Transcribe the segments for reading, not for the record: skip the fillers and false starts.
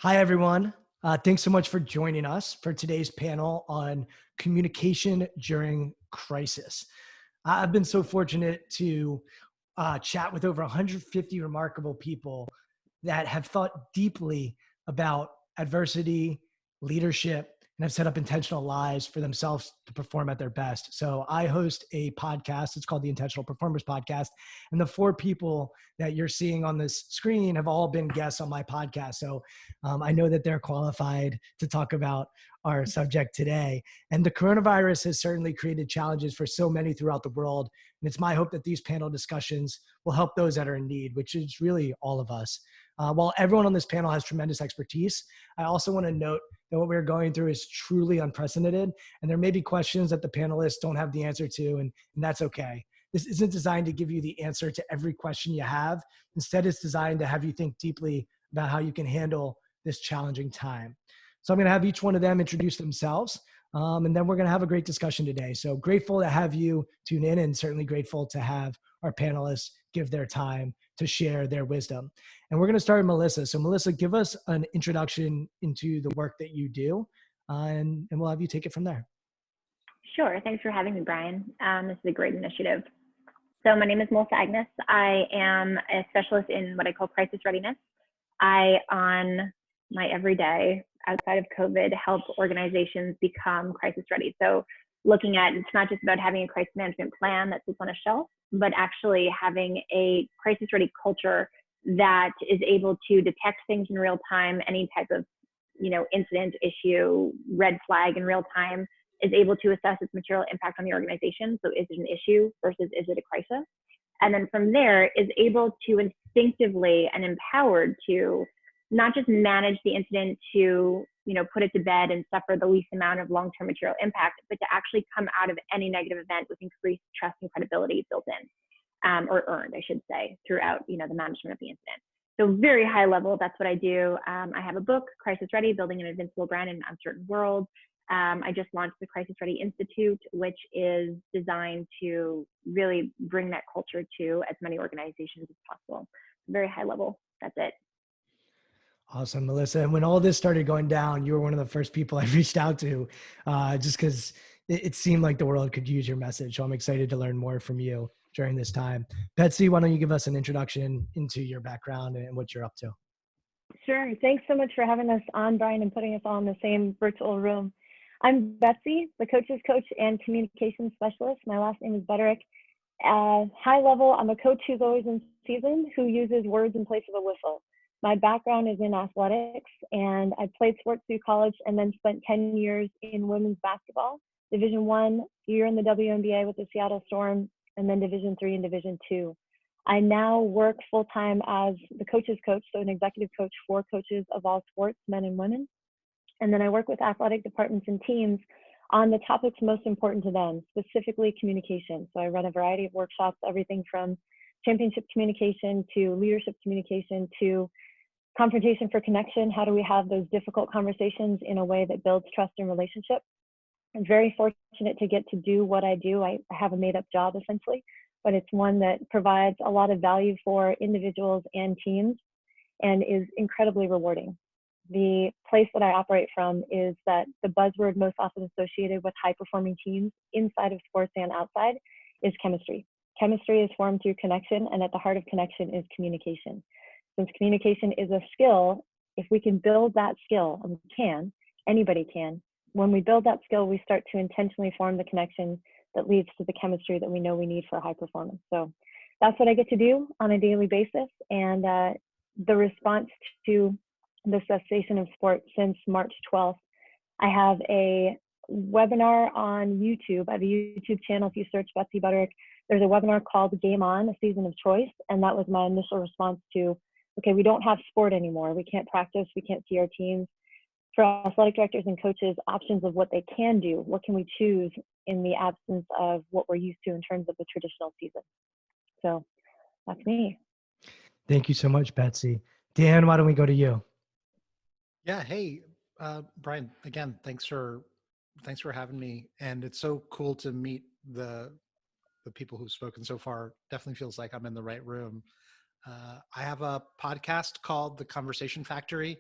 Hi, everyone. Thanks so much for joining us for today's panel on communication during crisis. I've been so fortunate to chat with over 150 remarkable people that have thought deeply about adversity, leadership, and have set up intentional lives for themselves to perform at their best. So I host a podcast. It's called the Intentional Performers Podcast. And the four people that you're seeing on this screen have all been guests on my podcast. So I know that they're qualified to talk about our subject today. And the coronavirus has certainly created challenges for so many throughout the world. And it's my hope that these panel discussions will help those that are in need, which is really all of us. While everyone on this panel has tremendous expertise, I also want to note that what we're going through is truly unprecedented. And there may be questions that the panelists don't have the answer to, and that's okay. This isn't designed to give you the answer to every question you have. Instead, it's designed to have you think deeply about how you can handle this challenging time. So I'm going to have each one of them introduce themselves, and then we're going to have a great discussion today. So grateful to have you tune in, and certainly grateful to have our panelists give their time to share their wisdom. And we're going to start with Melissa. So Melissa, give us an introduction into the work that you do, and we'll have you take it from there. Sure. Thanks for having me, Brian. This is a great initiative. So my name is Melissa Agnes. I am a specialist in what I call crisis readiness. I, on my everyday, outside of COVID, help organizations become crisis ready. So looking at, it's not just about having a crisis management plan that sits on a shelf, but actually having a crisis ready culture that is able to detect things in real time, any type of incident, issue, red flag in real time, is able to assess its material impact on the organization. So is it an issue versus is it a crisis? And then from there is able to instinctively and empowered to not just manage the incident to put it to bed and suffer the least amount of long-term material impact, but to actually come out of any negative event with increased trust and credibility built in, or earned, I should say, throughout the management of the incident. So very high level, that's what I do. I have a book, Crisis Ready, Building an Invincible Brand in an Uncertain World. I just launched the Crisis Ready Institute, which is designed to really bring that culture to as many organizations as possible. Very high level, that's it. Awesome, Melissa. And when all this started going down, you were one of the first people I reached out to, just because it seemed like the world could use your message. So I'm excited to learn more from you during this time. Betsy, why don't you give us an introduction into your background and what you're up to? Sure. Thanks so much for having us on, Brian, and putting us all in the same virtual room. I'm Betsy, the coach's coach and communications specialist. My last name is Butterick. High level, I'm a coach who's always in season, who uses words in place of a whistle. My background is in athletics, and I played sports through college and then spent 10 years in women's basketball, Division I, year in the WNBA with the Seattle Storm, and then Division III and Division II. I now work full-time as the coach's coach, so an executive coach for coaches of all sports, men and women. And then I work with athletic departments and teams on the topics most important to them, specifically communication. So I run a variety of workshops, everything from championship communication to leadership communication to confrontation for connection. How do we have those difficult conversations in a way that builds trust and relationship? I'm very fortunate to get to do what I do. I have a made-up job essentially, but it's one that provides a lot of value for individuals and teams and is incredibly rewarding. The place that I operate from is that the buzzword most often associated with high-performing teams inside of sports and outside is chemistry. Chemistry is formed through connection, and at the heart of connection is communication. Since communication is a skill, if we can build that skill, and we can, anybody can, when we build that skill, we start to intentionally form the connection that leads to the chemistry that we know we need for high performance. So that's what I get to do on a daily basis. And the response to the cessation of sport since March 12th, I have a webinar on YouTube. I have a YouTube channel. If you search Betsy Butterick, there's a webinar called Game On, A Season of Choice. And that was my initial response to, okay, we don't have sport anymore. We can't practice. We can't see our teams. For athletic directors and coaches, options of what they can do. What can we choose in the absence of what we're used to in terms of the traditional season? So that's me. Thank you so much, Betsy. Dan, why don't we go to you? Yeah. Hey, Brian, again, thanks for having me. And it's so cool to meet the people who've spoken so far. Definitely feels like I'm in the right room. I have a podcast called The Conversation Factory,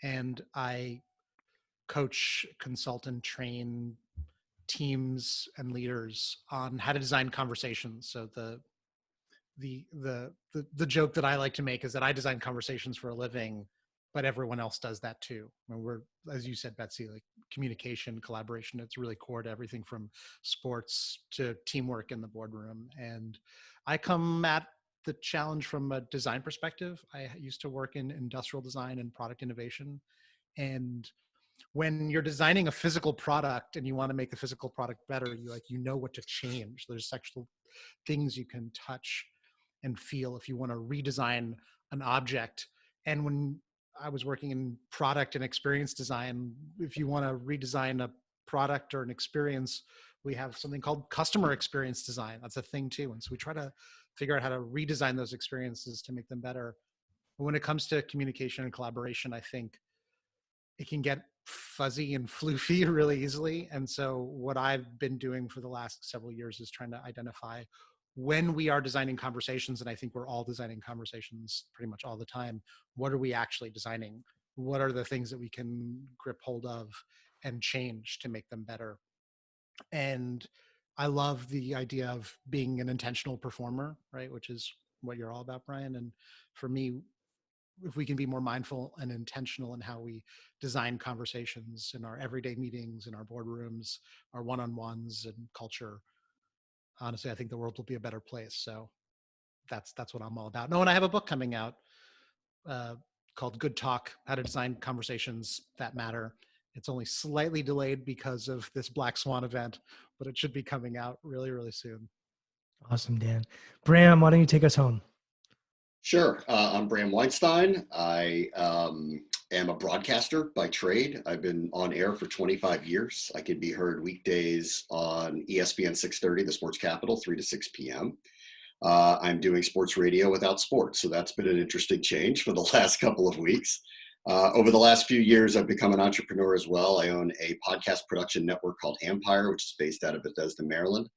and I coach, consult, and train teams and leaders on how to design conversations. So the joke that I like to make is that I design conversations for a living, but everyone else does that too. And we're, as you said, Betsy, like communication, collaboration, it's really core to everything from sports to teamwork in the boardroom. And I come at the challenge from a design perspective. I used to work in industrial design and product innovation. And when you're designing a physical product and you want to make the physical product better, you know what to change. There's actual things you can touch and feel if you want to redesign an object. And when I was working in product and experience design, if you want to redesign a product or an experience, we have something called customer experience design. That's a thing too. And so we try to figure out how to redesign those experiences to make them better. But when it comes to communication and collaboration, I think it can get fuzzy and floofy really easily. And so what I've been doing for the last several years is trying to identify when we are designing conversations, and I think we're all designing conversations pretty much all the time, what are we actually designing? What are the things that we can grip hold of and change to make them better? And I love the idea of being an intentional performer, right? Which is what you're all about, Brian. And for me, if we can be more mindful and intentional in how we design conversations in our everyday meetings, in our boardrooms, our one-on-ones and culture, honestly, I think the world will be a better place. So that's what I'm all about. No, and I have a book coming out called Good Talk, How to Design Conversations That Matter. It's only slightly delayed because of this Black Swan event, but it should be coming out really, really soon. Awesome, Dan. Bram, why don't you take us home? Sure. I'm Bram Weinstein. I am a broadcaster by trade. I've been on air for 25 years. I can be heard weekdays on ESPN 630, the Sports Capital, 3 to 6 p.m. I'm doing sports radio without sports, so that's been an interesting change for the last couple of weeks. Over the last few years, I've become an entrepreneur as well. I own a podcast production network called Empire, which is based out of Bethesda, Maryland.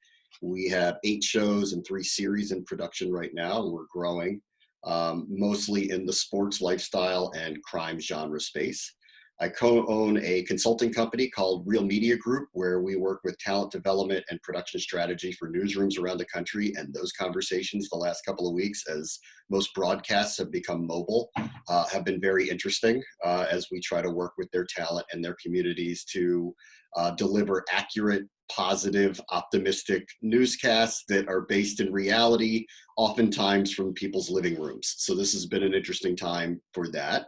We have 8 shows and 3 series in production right now, and we're growing. Mostly in the sports, lifestyle, and crime genre space. I co-own a consulting company called Real Media Group, where we work with talent development and production strategy for newsrooms around the country. And those conversations the last couple of weeks, as most broadcasts have become mobile, have been very interesting as we try to work with their talent and their communities to deliver accurate, positive, optimistic newscasts that are based in reality, oftentimes from people's living rooms. So this has been an interesting time for that.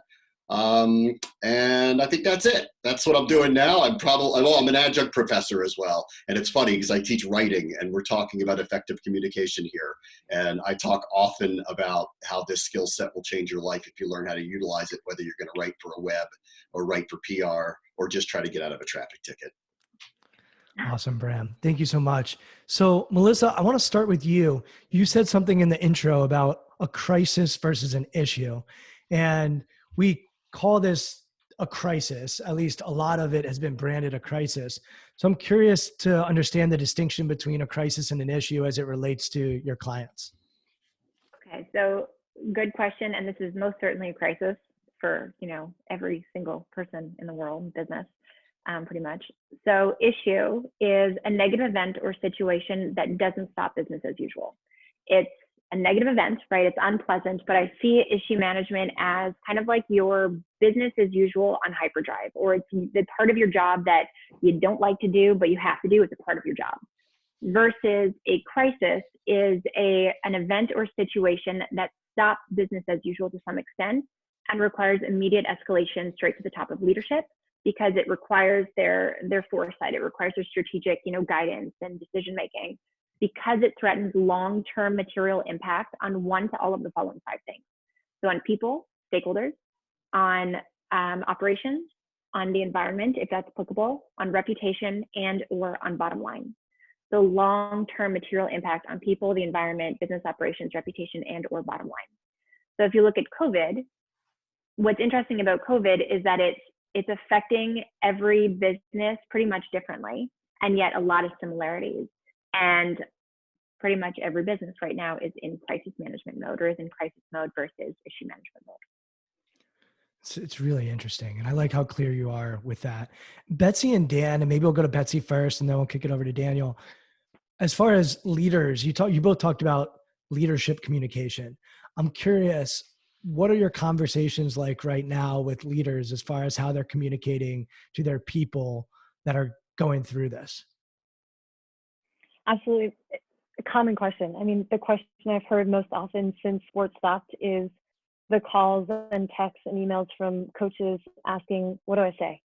And I think that's it. That's what I'm doing now. I'm an adjunct professor as well. And it's funny because I teach writing and we're talking about effective communication here. And I talk often about how this skill set will change your life if you learn how to utilize it, whether you're going to write for a web or write for PR or just try to get out of a traffic ticket. Awesome, Bram. Thank you so much. So, Melissa, I want to start with you. You said something in the intro about a crisis versus an issue. And we call this a crisis. At least a lot of it has been branded a crisis. So I'm curious to understand the distinction between a crisis and an issue as it relates to your clients. Okay, so good question. And this is most certainly a crisis for, every single person in the world, business. Pretty much. So issue is a negative event or situation that doesn't stop business as usual. It's a negative event, right? It's unpleasant, but I see issue management as kind of like your business as usual on hyperdrive, or it's the part of your job that you don't like to do, but you have to do. It's a part of your job. Versus a crisis is an event or situation that stops business as usual to some extent and requires immediate escalation straight to the top of leadership, because it requires their foresight, it requires their strategic, guidance and decision making, because it threatens long-term material impact on one to all of the following 5 things. So on people, stakeholders, on operations, on the environment, if that's applicable, on reputation, and or on bottom line. So long-term material impact on people, the environment, business operations, reputation, and or bottom line. So if you look at COVID, what's interesting about COVID is that it's affecting every business pretty much differently, and yet a lot of similarities. And pretty much every business right now is in crisis management mode, or is in crisis mode versus issue management mode. It's really interesting. And I like how clear you are with that. Betsy and Dan, and maybe we'll go to Betsy first and then we'll kick it over to Daniel. As far as leaders, you both talked about leadership communication. I'm curious, what are your conversations like right now with leaders as far as how they're communicating to their people that are going through this? Absolutely. A common question. I mean, the question I've heard most often since sports stopped is the calls and texts and emails from coaches asking, what do I say?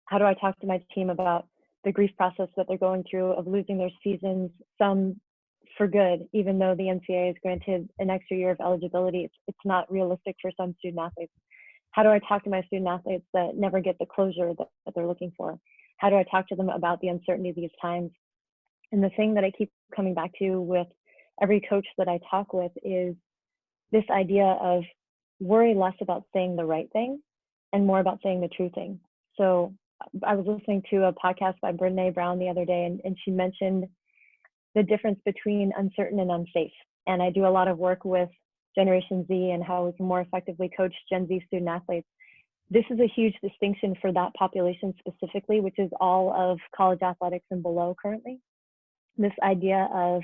How do I talk to my team about the grief process that they're going through of losing their seasons, some for good, even though the NCAA has granted an extra year of eligibility? It's not realistic for some student athletes. How do I talk to my student athletes that never get the closure that they're looking for? How do I talk to them about the uncertainty of these times? And the thing that I keep coming back to with every coach that I talk with is this idea of worry less about saying the right thing and more about saying the true thing. So I was listening to a podcast by Brene Brown the other day, and she mentioned the difference between uncertain and unsafe. And I do a lot of work with Generation Z and how we can more effectively coach Gen Z student athletes. This is a huge distinction for that population specifically, which is all of college athletics and below currently. This idea of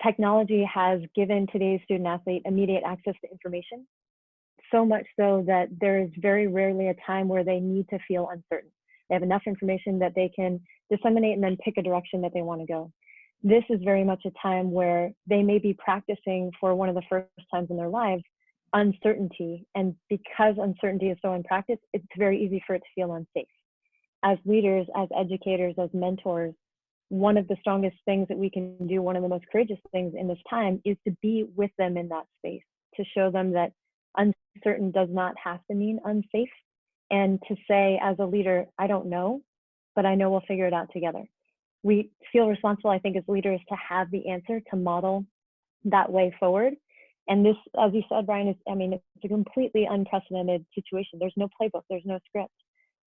technology has given today's student athlete immediate access to information, so much so that there is very rarely a time where they need to feel uncertain. They have enough information that they can disseminate and then pick a direction that they want to go. This is very much a time where they may be practicing for one of the first times in their lives uncertainty. And because uncertainty is so in practice, it's very easy for it to feel unsafe. As leaders, as educators, as mentors, one of the strongest things that we can do, one of the most courageous things in this time, is to be with them in that space, to show them that uncertain does not have to mean unsafe, and to say as a leader, I don't know, but I know we'll figure it out together. We feel responsible, I think, as leaders to have the answer, to model that way forward. And this, as you said, Brian, it's a completely unprecedented situation. There's no playbook, there's no script.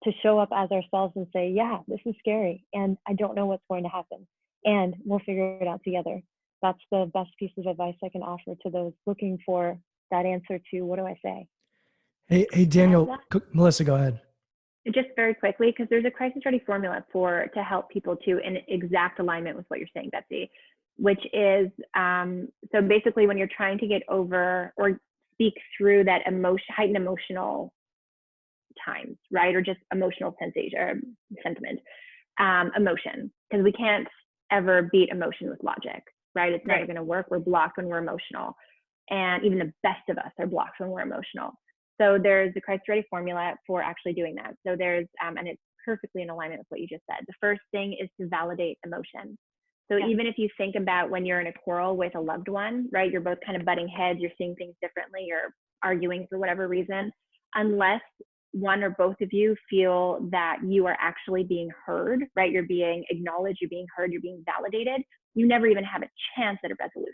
To show up as ourselves and say, yeah, this is scary and I don't know what's going to happen and we'll figure it out together. That's the best piece of advice I can offer to those looking for that answer to what do I say. Hey Daniel, Melissa, go ahead. Just very quickly, because there's a crisis ready formula to help people too in exact alignment with what you're saying, Betsy, which is, so basically when you're trying to get over or speak through that heightened emotional times, right? Or just emotional sensation or sentiment, emotion, because we can't ever beat emotion with logic, right? It's never going to work. We're blocked when we're emotional. And even the best of us are blocked when we're emotional. So there's the crisis ready formula for actually doing that. So there's, and it's perfectly in alignment with what you just said. The first thing is to validate emotion. So even if you think about when you're in a quarrel with a loved one, right? You're both kind of butting heads, you're seeing things differently, you're arguing for whatever reason, unless one or both of you feel that you are actually being heard, right? You're being acknowledged, you're being heard, you're being validated. You never even have a chance at a resolution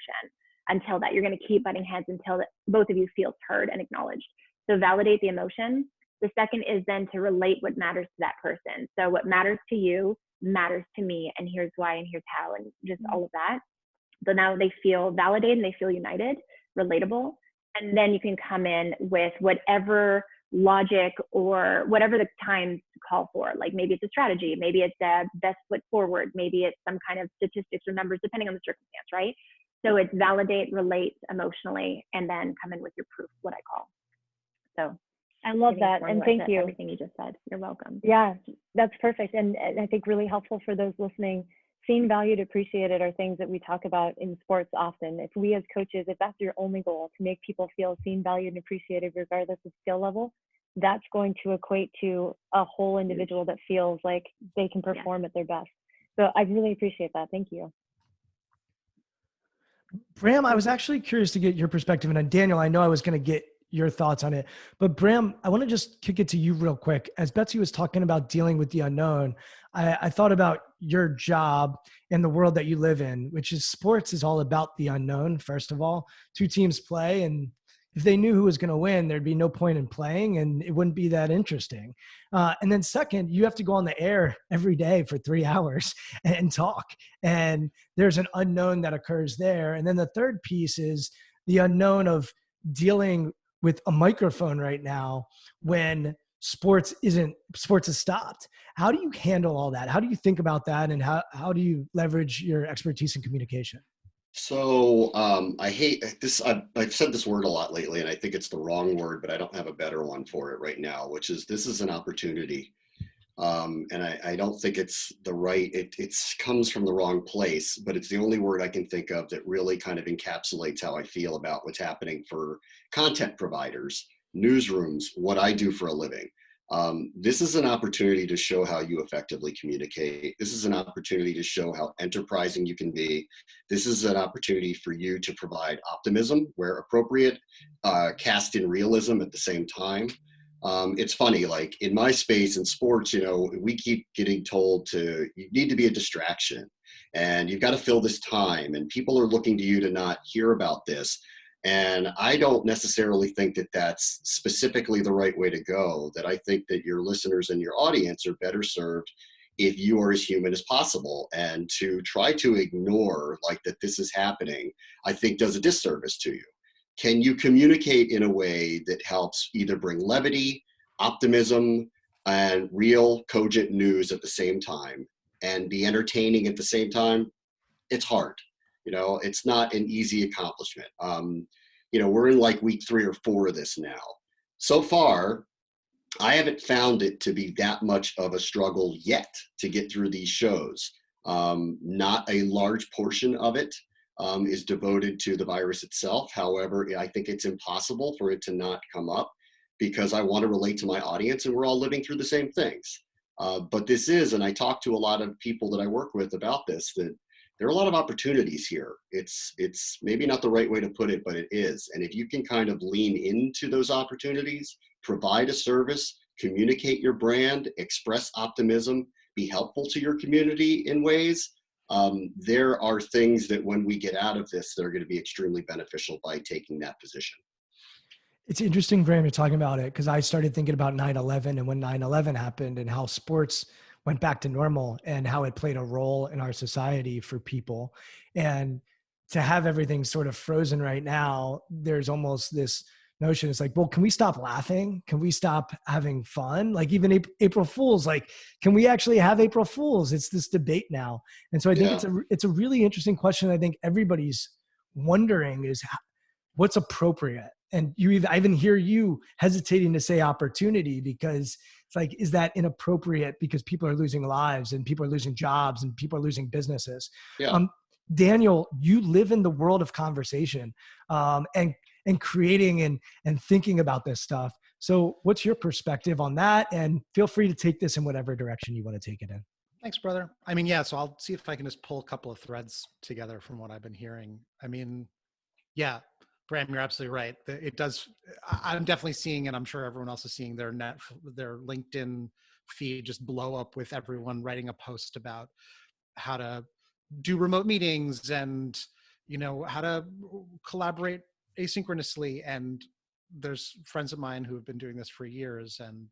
until that. You're going to keep butting heads until that both of you feel heard and acknowledged. So validate the emotion. The second is then to relate what matters to that person. So what matters to you matters to me, and here's why, and here's how, and just all of that. So now they feel validated and they feel united, relatable, and then you can come in with whatever logic or whatever the times call for. Like maybe it's a strategy, maybe it's a best foot forward, maybe it's some kind of statistics or numbers, depending on the circumstance, right? So it's validate, relate emotionally, and then come in with your proof, what I call. So I love that, and thank you. Everything you just said. You're welcome. Yeah, that's perfect, and I think really helpful for those listening. Seen, valued, appreciated are things that we talk about in sports often. If we as coaches, if that's your only goal, to make people feel seen, valued, and appreciated regardless of skill level, that's going to equate to a whole individual that feels like they can perform at their best. So I really appreciate that. Thank you. Bram, I was actually curious to get your perspective. And Daniel, I know I was going to get your thoughts on it, but Bram, I want to just kick it to you real quick. As Betsy was talking about dealing with the unknown, I thought about your job and the world that you live in, which is sports is all about the unknown. First of all, two teams play, and if they knew who was going to win, there'd be no point in playing and it wouldn't be that interesting. And then second, you have to go on the air every day for 3 hours and talk. And there's an unknown that occurs there. And then the third piece is the unknown of dealing with a microphone right now when sports has stopped. How do you handle all that? How do you think about that? And how do you leverage your expertise in communication? So I hate this. I've said this word a lot lately, and I think it's the wrong word, but I don't have a better one for it right now, which is this is an opportunity. And I don't think it's the right, it comes from the wrong place, but it's the only word I can think of that really kind of encapsulates how I feel about what's happening for content providers, newsrooms, what I do for a living. This is an opportunity to show how you effectively communicate. This is an opportunity to show how enterprising you can be. This is an opportunity for you to provide optimism where appropriate, cast in realism at the same time. It's funny, like in my space in sports, we keep getting told you need to be a distraction and you've got to fill this time and people are looking to you to not hear about this. And I don't necessarily think that that's specifically the right way to go, that I think that your listeners and your audience are better served if you are as human as possible. And to try to ignore like that this is happening, I think does a disservice to you. Can you communicate in a way that helps either bring levity, optimism, and real cogent news at the same time and be entertaining at the same time? It's hard. It's not an easy accomplishment. We're in like week 3 or 4 of this now. So far, I haven't found it to be that much of a struggle yet to get through these shows. Not a large portion of it is devoted to the virus itself. However, I think it's impossible for it to not come up because I want to relate to my audience and we're all living through the same things. But this is, and I talk to a lot of people that I work with about this, that there are a lot of opportunities here. It's maybe not the right way to put it, but it is. And if you can kind of lean into those opportunities, provide a service, communicate your brand, express optimism, be helpful to your community in ways, there are things that when we get out of this, that are going to be extremely beneficial by taking that position. It's interesting, Graham, you're talking about it because I started thinking about 9/11 and when 9/11 happened and how sports went back to normal and how it played a role in our society for people. And to have everything sort of frozen right now, there's almost this notion. It's like, well, can we stop laughing? Can we stop having fun? Like even April Fools, like, can we actually have April Fools? It's this debate now. And so I think it's a really interesting question. I think everybody's wondering is what's appropriate. And I even hear you hesitating to say opportunity because it's like, is that inappropriate because people are losing lives and people are losing jobs and people are losing businesses? Yeah. Daniel, you live in the world of conversation and creating and thinking about this stuff. So what's your perspective on that? And feel free to take this in whatever direction you want to take it in. Thanks, brother. I mean, yeah, so I'll see if I can just pull a couple of threads together from what I've been hearing. I mean, yeah, Bram, you're absolutely right. It does. I'm definitely seeing, and I'm sure everyone else is seeing their LinkedIn feed just blow up with everyone writing a post about how to do remote meetings and, how to collaborate asynchronously. And there's friends of mine who have been doing this for years. And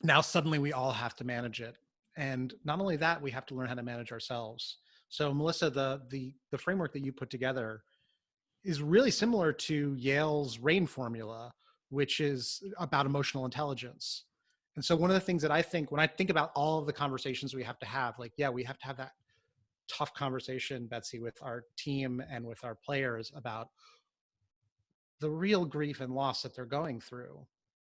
now suddenly we all have to manage it. And not only that, we have to learn how to manage ourselves. So Melissa, the framework that you put together is really similar to Yale's RAIN formula, which is about emotional intelligence. And so one of the things that I think, when I think about all of the conversations we have to have, like, yeah, we have to have that tough conversation, Betsy, with our team and with our players about the real grief and loss that they're going through.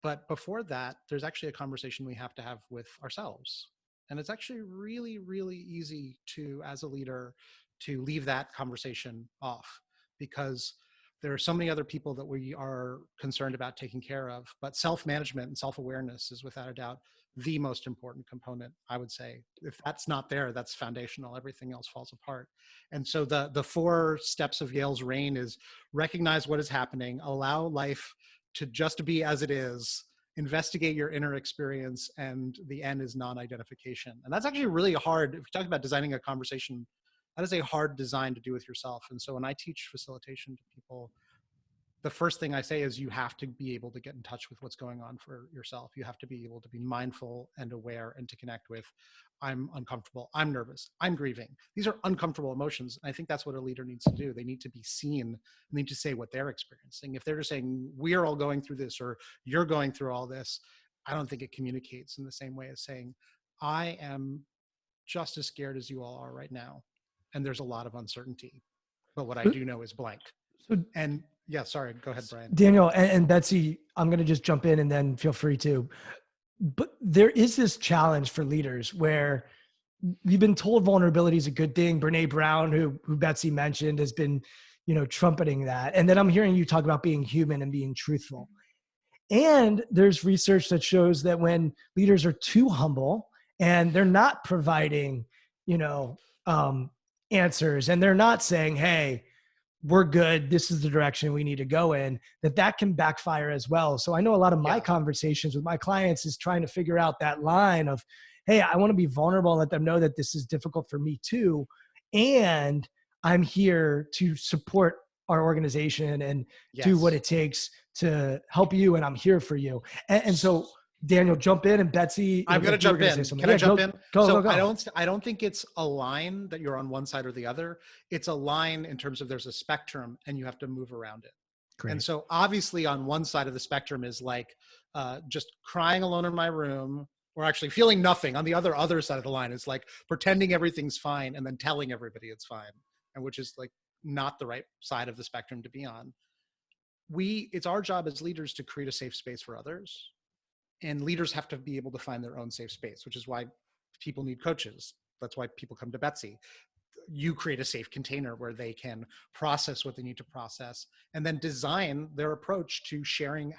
But before that, there's actually a conversation we have to have with ourselves. And it's actually really, really easy to, as a leader, to leave that conversation off because there are so many other people that we are concerned about taking care of. But self-management and self-awareness is without a doubt the most important component, I would say. If that's not there, that's foundational. Everything else falls apart. And so the 4 steps of Yale's RAIN is recognize what is happening, allow life to just be as it is, investigate your inner experience, and the N is non-identification. And that's actually really hard. If you talk about designing a conversation, that is a hard design to do with yourself. And so when I teach facilitation to people, the first thing I say is you have to be able to get in touch with what's going on for yourself. You have to be able to be mindful and aware and to connect with, I'm uncomfortable, I'm nervous, I'm grieving. These are uncomfortable emotions. And I think that's what a leader needs to do. They need to be seen and they need to say what they're experiencing. If they're just saying, we're all going through this or you're going through all this, I don't think it communicates in the same way as saying, I am just as scared as you all are right now. And there's a lot of uncertainty, but what I do know is blank. So And yeah, sorry, go ahead, Brian. Daniel and Betsy, I'm going to just jump in and then feel free to. But there is this challenge for leaders where we've been told vulnerability is a good thing. Brene Brown, who Betsy mentioned, has been, trumpeting that. And then I'm hearing you talk about being human and being truthful. And there's research that shows that when leaders are too humble and they're not providing, answers, and they're not saying, hey, we're good, this is the direction we need to go in, that can backfire as well. So I know a lot of my conversations with my clients is trying to figure out that line of, hey, I want to be vulnerable and let them know that this is difficult for me too. And I'm here to support our organization and do what it takes to help you. And I'm here for you. And so Daniel, jump in, and Betsy, I'm going to jump in. Can I jump in? Go. I don't think it's a line that you're on one side or the other. It's a line in terms of there's a spectrum and you have to move around it. Great. And so obviously on one side of the spectrum is like just crying alone in my room or actually feeling nothing. On the other side of the line is like pretending everything's fine and then telling everybody it's fine, and which is like not the right side of the spectrum to be on. It's our job as leaders to create a safe space for others. And leaders have to be able to find their own safe space, which is why people need coaches. That's why people come to Betsy. You create a safe container where they can process what they need to process and then design their approach to sharing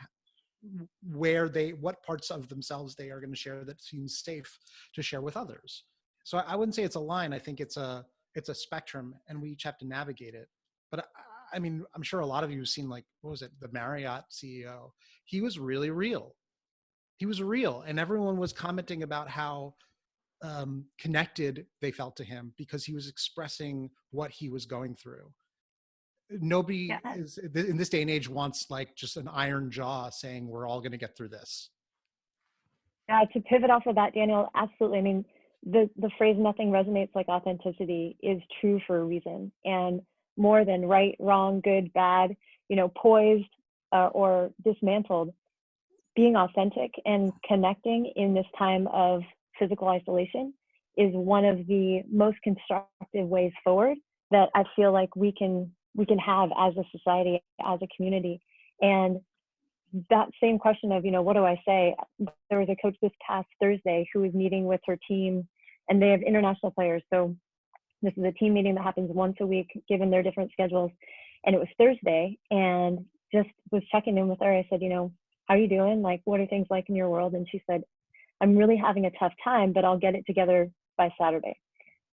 what parts of themselves they are going to share that seems safe to share with others. So I wouldn't say it's a line. I think it's a spectrum and we each have to navigate it. But I mean, I'm sure a lot of you have seen, like, what was it? The Marriott CEO. He was really real. He was real, and everyone was commenting about how connected they felt to him because he was expressing what he was going through. Nobody is in this day and age wants like just an iron jaw saying we're all going to get through this. To pivot off of that, Daniel, absolutely. I mean, the phrase "nothing resonates like authenticity" is true for a reason, and more than right, wrong, good, bad, poised or dismantled. Being authentic and connecting in this time of physical isolation is one of the most constructive ways forward that I feel like we can have as a society, as a community. And that same question of, what do I say? There was a coach this past Thursday who was meeting with her team, and they have international players. So this is a team meeting that happens once a week, given their different schedules. And it was Thursday, and just was checking in with her. I said, how are you doing? Like, what are things like in your world? And she said, I'm really having a tough time, but I'll get it together by Saturday.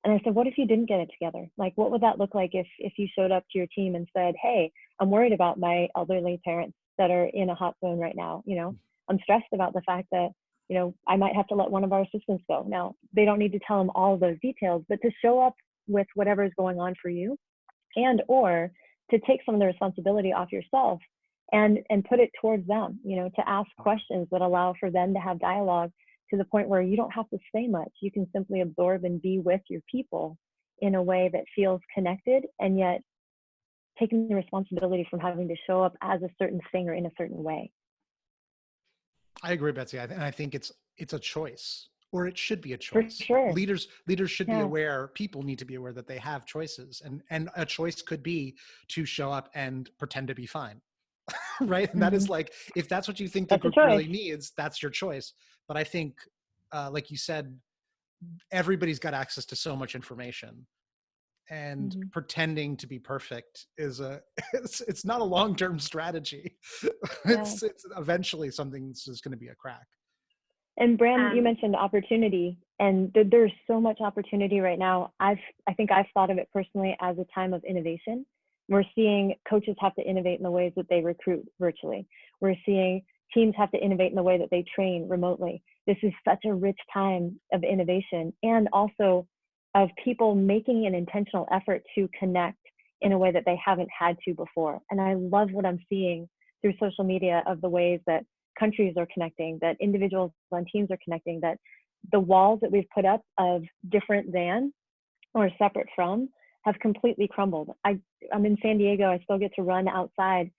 And I said, what if you didn't get it together? Like, what would that look like if you showed up to your team and said, hey, I'm worried about my elderly parents that are in a hot zone right now. I'm stressed about the fact that, I might have to let one of our assistants go. Now, they don't need to tell them all of those details, but to show up with whatever is going on for you, and or to take some of the responsibility off yourself and put it towards them, to ask questions that allow for them to have dialogue to the point where you don't have to say much. You can simply absorb and be with your people in a way that feels connected, and yet taking the responsibility from having to show up as a certain thing or in a certain way. I agree, Betsy. And I think it's a choice, or it should be a choice. For sure. Leaders should be aware. People need to be aware that they have choices, and a choice could be to show up and pretend to be fine. Right. And that is like, if that's what you think the group really needs, that's your choice. But I think, like you said, everybody's got access to so much information, and pretending to be perfect is it's not a long-term strategy. It's eventually something's just going to be a crack. And Bram, you mentioned opportunity, and there's so much opportunity right now. I think I've thought of it personally as a time of innovation. We're seeing coaches have to innovate in the ways that they recruit virtually. We're seeing teams have to innovate in the way that they train remotely. This is such a rich time of innovation, and also of people making an intentional effort to connect in a way that they haven't had to before. And I love what I'm seeing through social media of the ways that countries are connecting, that individuals on teams are connecting, that the walls that we've put up of different than or separate from have completely crumbled. I'm in San Diego. I still get to run outside.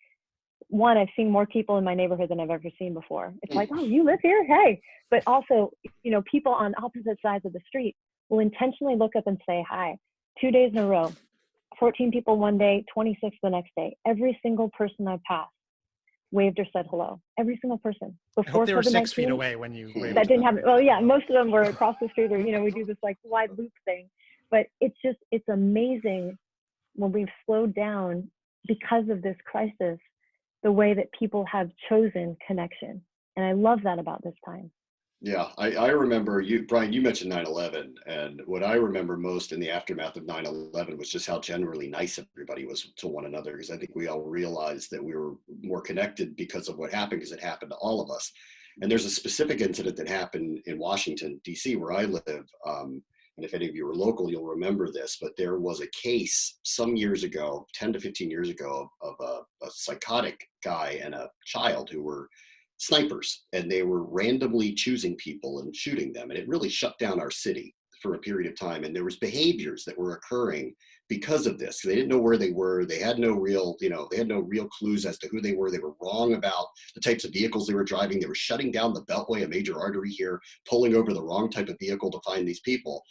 One, I've seen more people in my neighborhood than I've ever seen before. It's like, oh, you live here? Hey. But also, you know, people on opposite sides of the street will intentionally look up and say hi 2 days in a row. 14 people one day, 26 the next day. Every single person I passed waved or said hello. Every single person. I hope Before they were 6 feet COVID-19, away when you waved. that didn't happen. Well, yeah, most of them were across the street, or, you know, we do this like wide loop thing. But it's amazing when we've slowed down because of this crisis, the way that people have chosen connection. And I love that about this time. Yeah, I remember you, Brian, you mentioned 9/11, and what I remember most in the aftermath of 9/11 was just how generally nice everybody was to one another, because I think we all realized that we were more connected because of what happened, because it happened to all of us. And there's a specific incident that happened in Washington, D.C., where I live. And if any of you are local, you'll remember this, but there was a case some years ago, 10 to 15 years ago, of a psychotic guy and a child who were snipers, and they were randomly choosing people and shooting them. And it really shut down our city for a period of time. And there was behaviors that were occurring because of this. They didn't know where they were. They had no real, they had no real clues as to who they were. They were wrong about the types of vehicles they were driving. They were shutting down the Beltway, a major artery here, pulling over the wrong type of vehicle to find these people.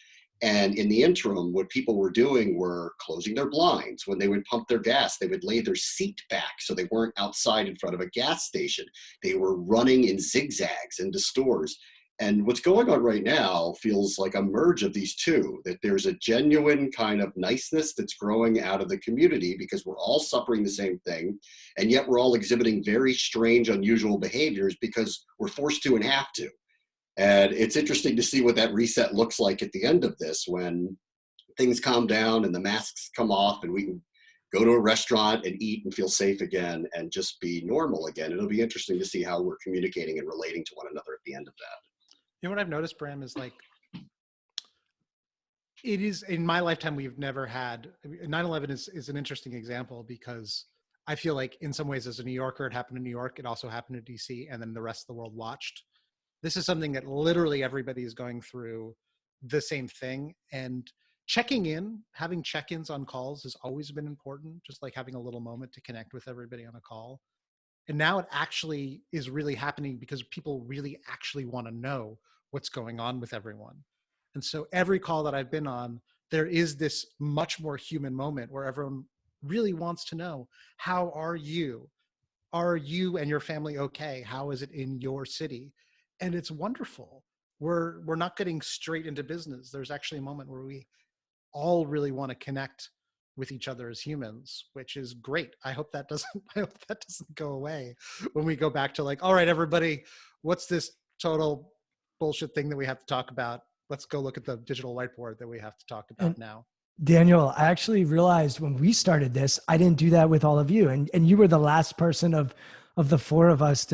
And in the interim, what people were doing were closing their blinds. When they would pump their gas, they would lay their seat back so they weren't outside in front of a gas station. They were running in zigzags into stores. And what's going on right now feels like a merge of these two, that there's a genuine kind of niceness that's growing out of the community because we're all suffering the same thing. And yet we're all exhibiting very strange, unusual behaviors because we're forced to and have to. And it's interesting to see what that reset looks like at the end of this, when things calm down and the masks come off and we can go to a restaurant and eat and feel safe again and just be normal again. It'll be interesting to see how we're communicating and relating to one another at the end of that. You know what I've noticed, Bram, is like, it is in my lifetime, we've never had, 9/11 is an interesting example because I feel like in some ways as a New Yorker, it happened in New York, it also happened in DC, and then the rest of the world watched. This is something that literally everybody is going through the same thing. And checking in, having check-ins on calls has always been important, just like having a little moment to connect with everybody on a call. And now it actually is really happening because people really actually want to know what's going on with everyone. And so every call that I've been on, there is this much more human moment where everyone really wants to know, how are you? Are you and your family okay? How is it in your city? And it's wonderful. We're not getting straight into business. There's actually a moment where we all really want to connect with each other as humans, which is great. I hope that doesn't go away when we go back to like, all right, everybody, what's this total bullshit thing that we have to talk about? Let's go look at the digital whiteboard that we have to talk about now. Daniel, I actually realized when we started this, I didn't do that with all of you. And you were the last person of the four of us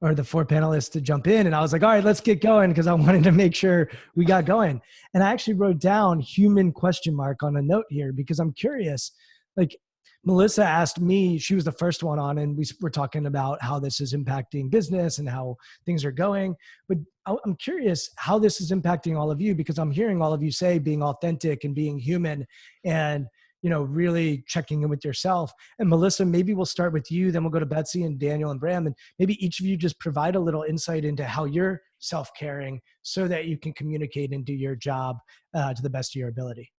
or the four panelists to jump in. And I was like, all right, let's get going, because I wanted to make sure we got going. And I actually wrote down human question mark on a note here because I'm curious. Like, Melissa asked me, she was the first one on, and we were talking about how this is impacting business and how things are going. But I'm curious how this is impacting all of you, because I'm hearing all of you say being authentic and being human and, really checking in with yourself. And Melissa, maybe we'll start with you, then we'll go to Betsy and Daniel and Bram, and maybe each of you just provide a little insight into how you're self-caring so that you can communicate and do your job to the best of your ability.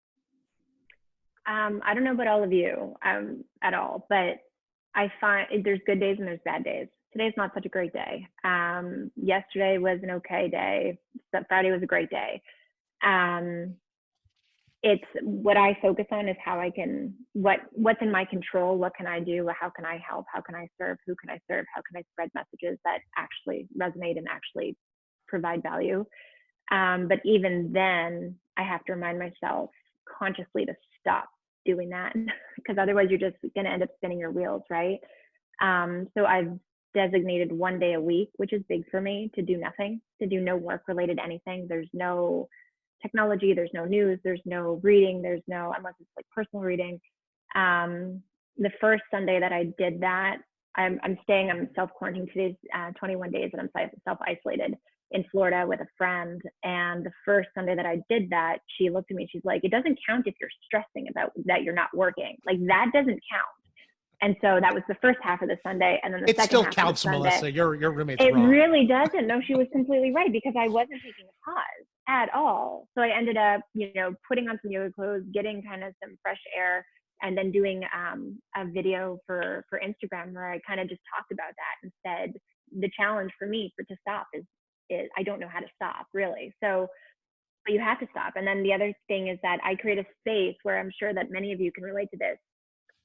I don't know about all of you at all, but I find there's good days and there's bad days. Today's not such a great day. Yesterday was an okay day. Friday was a great day. It's what I focus on is how I can, what's in my control, what can I do, how can I help, how can I serve, who can I serve, how can I spread messages that actually resonate and actually provide value. But even then, I have to remind myself consciously to stop doing that, because otherwise you're just going to end up spinning your wheels, right? So I've designated 1 day a week, which is big for me, to do nothing, to do no work related to anything. There's no technology, there's no news, there's no reading, there's no, unless it's like personal reading. The first Sunday that I did that, I'm self-quarantined today's 21 days, and I'm self-isolated in Florida with a friend. And the first Sunday that I did that, she looked at me, she's like, it doesn't count if you're stressing about that you're not working. Like, that doesn't count. And so that was the first half of the Sunday. And then the It second still half counts, of the Sunday, Melissa. Your roommate's it wrong. really doesn't. No, she was completely right, because I wasn't taking a pause at all. So I ended up, putting on some yoga clothes, getting kind of some fresh air, and then doing a video for Instagram where I kind of just talked about that and said, the challenge for me to stop is I don't know how to stop, really. So, but you have to stop. And then the other thing is that I create a space where, I'm sure that many of you can relate to this,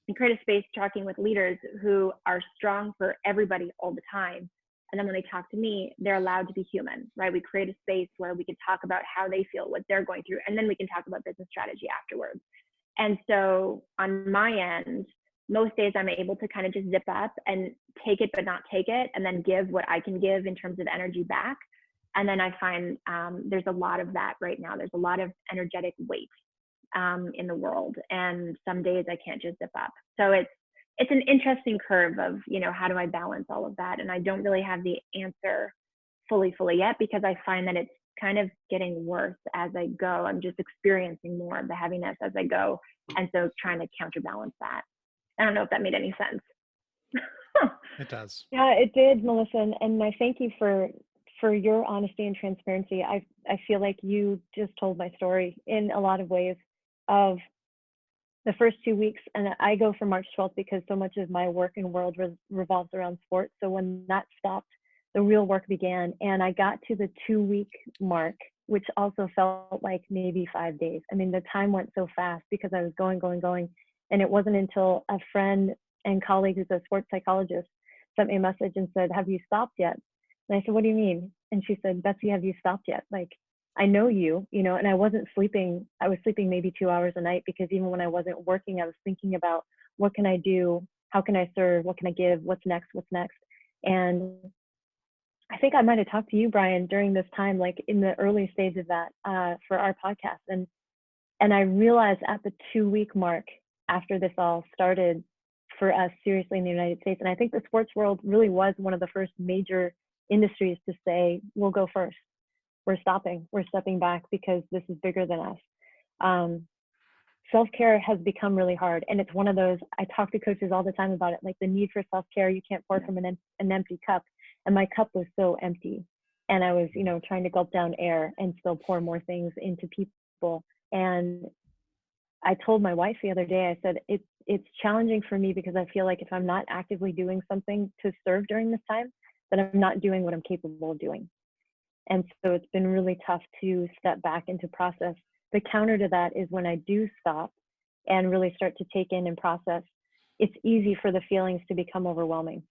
and create a space talking with leaders who are strong for everybody all the time. And then when they talk to me, they're allowed to be human, right? We create a space where we can talk about how they feel, what they're going through, and then we can talk about business strategy afterwards. And so on my end, most days I'm able to kind of just zip up and take it, but not take it, and then give what I can give in terms of energy back. And then I find there's a lot of that right now. There's a lot of energetic weight in the world, and some days I can't just zip up. So it's an interesting curve of, how do I balance all of that? And I don't really have the answer fully yet, because I find that it's kind of getting worse as I go. I'm just experiencing more of the heaviness as I go, and so trying to counterbalance that. I don't know if that made any sense. It does. Yeah, it did, Melissa, and I thank you for your honesty and transparency. I feel like you just told my story in a lot of ways of the first 2 weeks. And I go for March 12th because so much of my work and world revolves around sports. So when that stopped, the real work began. And I got to the 2-week mark, which also felt like maybe 5 days. I mean, the time went so fast because I was going. And it wasn't until a friend and colleague who's a sports psychologist sent me a message and said, have you stopped yet? And I said, what do you mean? And she said, Betsy, have you stopped yet? Like, I know you, and I wasn't sleeping. I was sleeping maybe 2 hours a night, because even when I wasn't working, I was thinking about, what can I do? How can I serve? What can I give? What's next? And I think I might have talked to you, Brian, during this time, like in the early stage of that, for our podcast. And I realized at the 2-week mark, after this all started for us seriously in the United States, and I think the sports world really was one of the first major industries to say, we'll go first. We're stopping. We're stepping back because this is bigger than us. Self-care has become really hard. And it's one of those, I talk to coaches all the time about it, like the need for self-care. You can't pour from an empty cup. And my cup was so empty. And I was, trying to gulp down air and still pour more things into people. And I told my wife the other day, I said, it's challenging for me, because I feel like if I'm not actively doing something to serve during this time, then I'm not doing what I'm capable of doing. And so it's been really tough to step back into process. The counter to that is when I do stop and really start to take in and process, it's easy for the feelings to become overwhelming.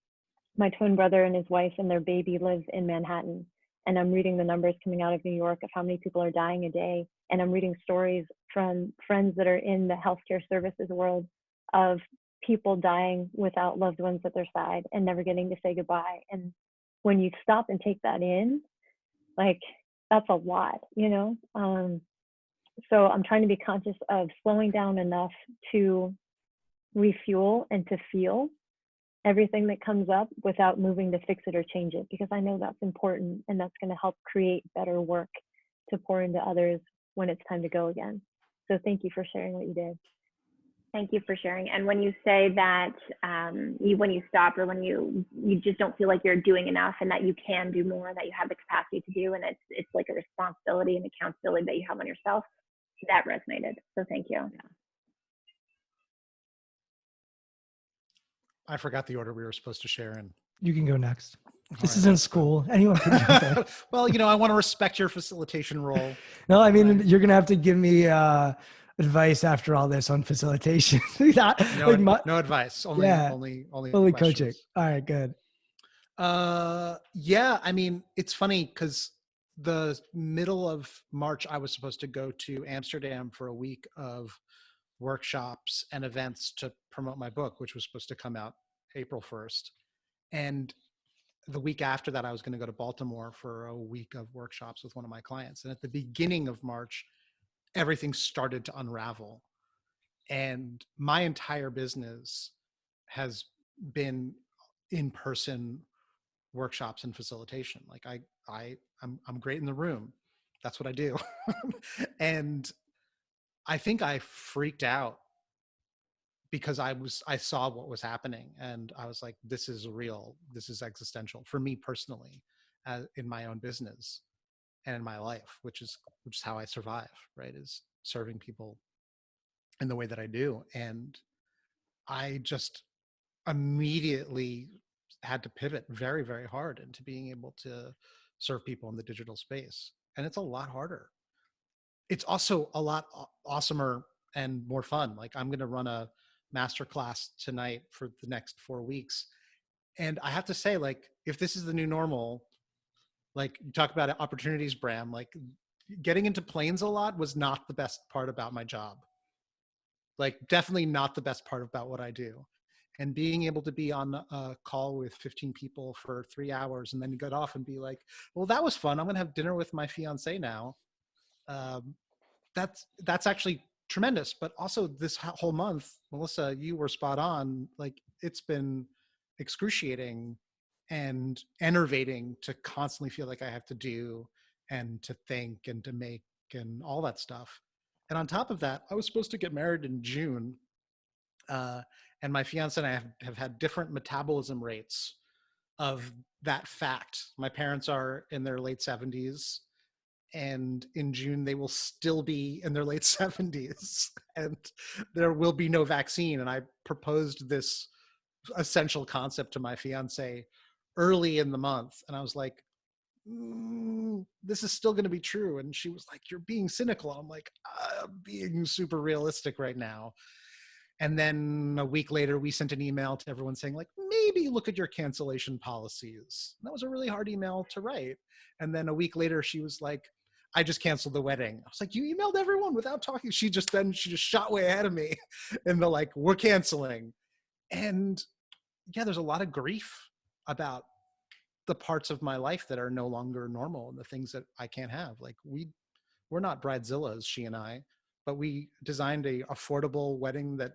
My twin brother and his wife and their baby live in Manhattan. And I'm reading the numbers coming out of New York of how many people are dying a day. And I'm reading stories from friends that are in the healthcare services world of people dying without loved ones at their side and never getting to say goodbye. And when you stop and take that in, like, that's a lot, so I'm trying to be conscious of slowing down enough to refuel and to feel everything that comes up without moving to fix it or change it, because I know that's important, and that's going to help create better work to pour into others when it's time to go again. So thank you for sharing what you did. Thank you for sharing. And when you say that when you stop, or when you just don't feel like you're doing enough, and that you can do more, that you have the capacity to do, and it's like a responsibility and accountability that you have on yourself, that resonated. So thank you. I forgot the order we were supposed to share in. You can go next. This right, isn't school. Anyone can jump in. Well, I want to respect your facilitation role. No, I mean, Right. you're going to have to give me advice after all this on facilitation. No advice. Only coaching. questions. All right, good. Yeah, I mean, it's funny because the middle of March, I was supposed to go to Amsterdam for a week of workshops and events to promote my book, which was supposed to come out April 1st. And the week after that, I was going to go to Baltimore for a week of workshops with one of my clients. And at the beginning of March, everything started to unravel. And my entire business has been in-person workshops and facilitation. Like I'm great in the room. That's what I do. And I think I freaked out because I saw what was happening, and I was like, this is real. This is existential for me personally, in my own business and in my life, which is how I survive, right? Is serving people in the way that I do. And I just immediately had to pivot very, very hard into being able to serve people in the digital space. And it's a lot harder. It's also a lot awesomer and more fun. Like, I'm going to run a masterclass tonight for the next 4 weeks. And I have to say, like, if this is the new normal, like you talk about opportunities, Bram, like getting into planes a lot was not the best part about my job. Like, definitely not the best part about what I do. And being able to be on a call with 15 people for 3 hours and then get off and be like, well, that was fun. I'm going to have dinner with my fiance now. Um, that's actually tremendous. But also this whole month, Melissa, you were spot on. Like, it's been excruciating and enervating to constantly feel like I have to do and to think and to make and all that stuff. And on top of that, I was supposed to get married in June. And my fiance and I have had different metabolism rates of that fact. My parents are in their late 70s, and in June they will still be in their late 70s, and there will be no vaccine. And I proposed this essential concept to my fiance early in the month, and I was like, this is still going to be true. And she was like, you're being cynical. I'm like, I'm being super realistic right now. And then a week later, we sent an email to everyone saying, like, maybe look at your cancellation policies. And that was a really hard email to write. And then a week later, she was like, I just canceled the wedding. I was like, you emailed everyone without talking? She just shot way ahead of me. And they're like, we're canceling. And yeah, there's a lot of grief about the parts of my life that are no longer normal and the things that I can't have. Like, we're not bridezillas, she and I, but we designed a affordable wedding that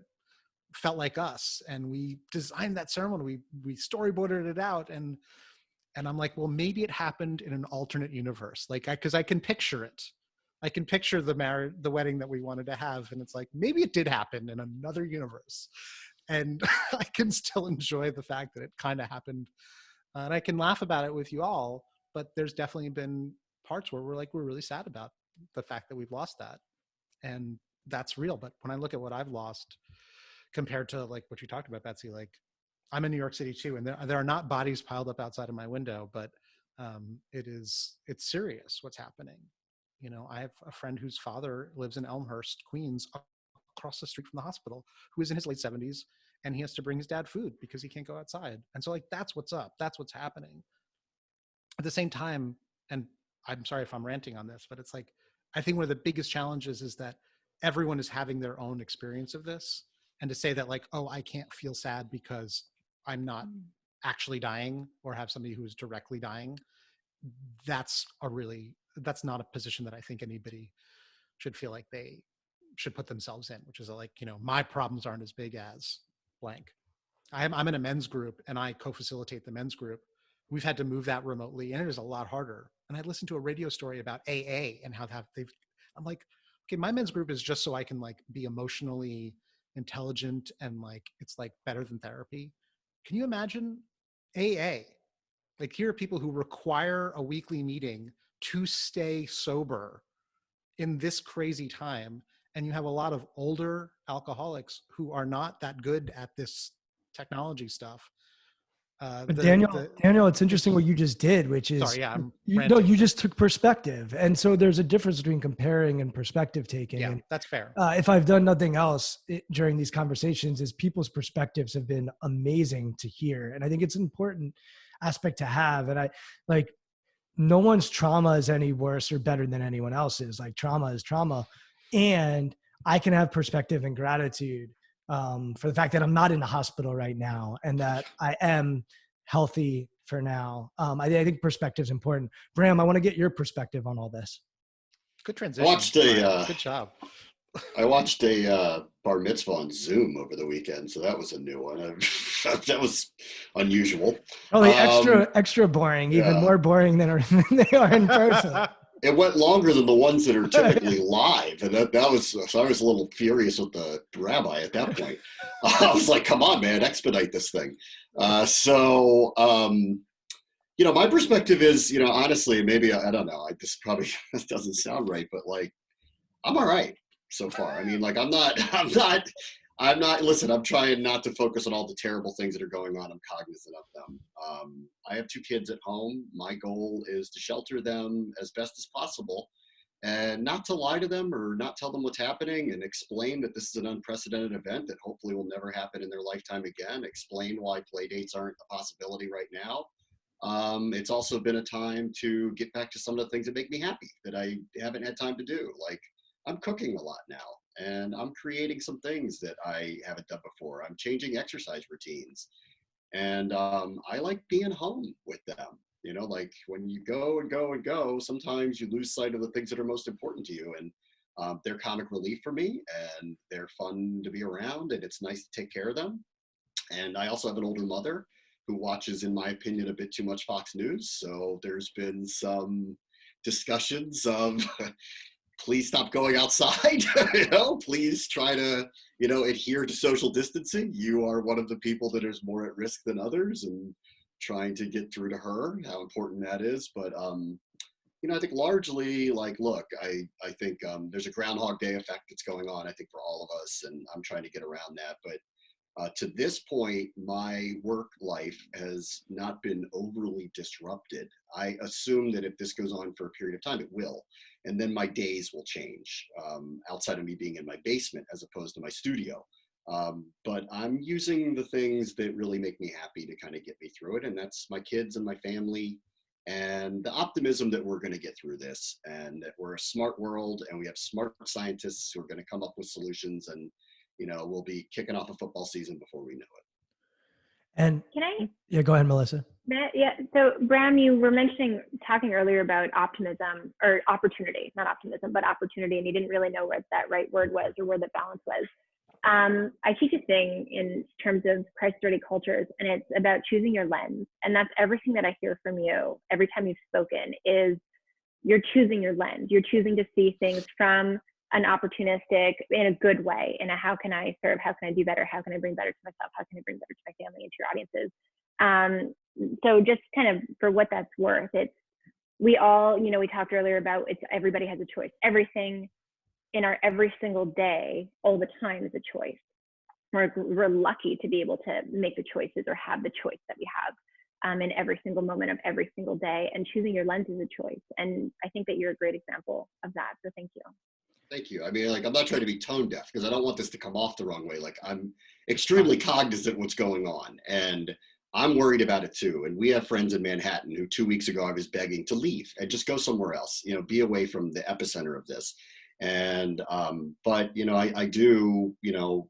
felt like us, and we designed that ceremony. We storyboarded it out, and I'm like, well, maybe it happened in an alternate universe, like, because I can picture it. I can picture the wedding that we wanted to have, and it's like, maybe it did happen in another universe, and I can still enjoy the fact that it kind of happened, and I can laugh about it with you all. But there's definitely been parts where we're really sad about the fact that we've lost that, and that's real. But when I look at what I've lost compared to like what you talked about, Betsy, like, I'm in New York City too, and there are not bodies piled up outside of my window, but it's serious what's happening. You know, I have a friend whose father lives in Elmhurst, Queens, across the street from the hospital, who is in his late 70s, and he has to bring his dad food because he can't go outside. And so, like, that's what's up. That's what's happening. At the same time, and I'm sorry if I'm ranting on this, but it's like, I think one of the biggest challenges is that everyone is having their own experience of this. And to say that, like, oh, I can't feel sad because I'm not actually dying or have somebody who is directly dying, that's not a position that I think anybody should feel like they should put themselves in, which is like, you know, my problems aren't as big as blank. I'm in a men's group, and I co-facilitate the men's group. We've had to move that remotely, and it is a lot harder. And I listened to a radio story about AA and how I'm like, okay, my men's group is just so I can, like, be emotionally intelligent, and like, it's like better than therapy. Can you imagine AA? Like, here are people who require a weekly meeting to stay sober in this crazy time. And you have a lot of older alcoholics who are not that good at this technology stuff. But Daniel, it's interesting what you just did, which is, sorry, yeah, I'm you ranting. you just took perspective. And so there's a difference between comparing and perspective taking. Yeah, and that's fair. If I've done nothing else during these conversations, is people's perspectives have been amazing to hear. And I think it's an important aspect to have. And I like, no one's trauma is any worse or better than anyone else's. Like, trauma is trauma. And I can have perspective and gratitude for the fact that I'm not in the hospital right now and that I am healthy for now. I think perspective is important. Bram, I want to get your perspective on all this. Good transition. I watched good job. I watched a bar mitzvah on Zoom over the weekend, so that was a new one. That was unusual. Probably Um, extra boring, even yeah, more boring than, than they are in person. it went longer than the ones that are typically live, and that was so I was a little furious with the rabbi at that point. I was like, "Come on, man, expedite this thing." My perspective is, honestly, maybe I don't know. I this probably doesn't sound right, but like I'm all right so far. I mean, like I'm not. Listen, I'm trying not to focus on all the terrible things that are going on. I'm cognizant of them. I have 2 kids at home. My goal is to shelter them as best as possible, and not to lie to them or not tell them what's happening, and explain that this is an unprecedented event that hopefully will never happen in their lifetime again. Explain why play dates aren't a possibility right now. It's also been a time to get back to some of the things that make me happy that I haven't had time to do. Like I'm cooking a lot now, and I'm creating some things that I haven't done before. I'm changing exercise routines, and I like being home with them. Like when you go and go and go, sometimes you lose sight of the things that are most important to you. And they're comic relief for me, and they're fun to be around, and it's nice to take care of them. And I also have an older mother who watches, in my opinion, a bit too much Fox News. So there's been some discussions of please stop going outside. Please try to, adhere to social distancing. You are one of the people that is more at risk than others, and trying to get through to her how important that is. But I think largely, like, look, I think there's a Groundhog Day effect that's going on, I think, for all of us, and I'm trying to get around that. But to this point, my work life has not been overly disrupted. I assume that if this goes on for a period of time, it will. And then my days will change, outside of me being in my basement as opposed to my studio. But I'm using the things that really make me happy to kind of get me through it. And that's my kids and my family, and the optimism that we're going to get through this, and that we're a smart world and we have smart scientists who are going to come up with solutions, and we'll be kicking off a football season before we know it. And Can I? yeah, go ahead, Melissa. Yeah. So, Bram, you were talking earlier about optimism or opportunity, not optimism, but opportunity, and you didn't really know where that right word was or where the balance was. I teach a thing in terms of crisis-ready cultures, and it's about choosing your lens. And that's everything that I hear from you every time you've spoken is you're choosing your lens. You're choosing to see things from an opportunistic, in a good way, in a how can I serve, how can I do better, how can I bring better to myself, how can I bring better to my family and to your audiences. So just kind of for what that's worth, it's we all, we talked earlier about it's everybody has a choice. Everything in our every single day, all the time is a choice. We're lucky to be able to make the choices or have the choice that we have. In every single moment of every single day, and choosing your lens is a choice. And I think that you're a great example of that. So thank you. Thank you. I mean, like, I'm not trying to be tone deaf because I don't want this to come off the wrong way. Like, I'm extremely cognizant of what's going on, and I'm worried about it too. And we have friends in Manhattan who 2 weeks ago I was begging to leave and just go somewhere else, be away from the epicenter of this. And but I do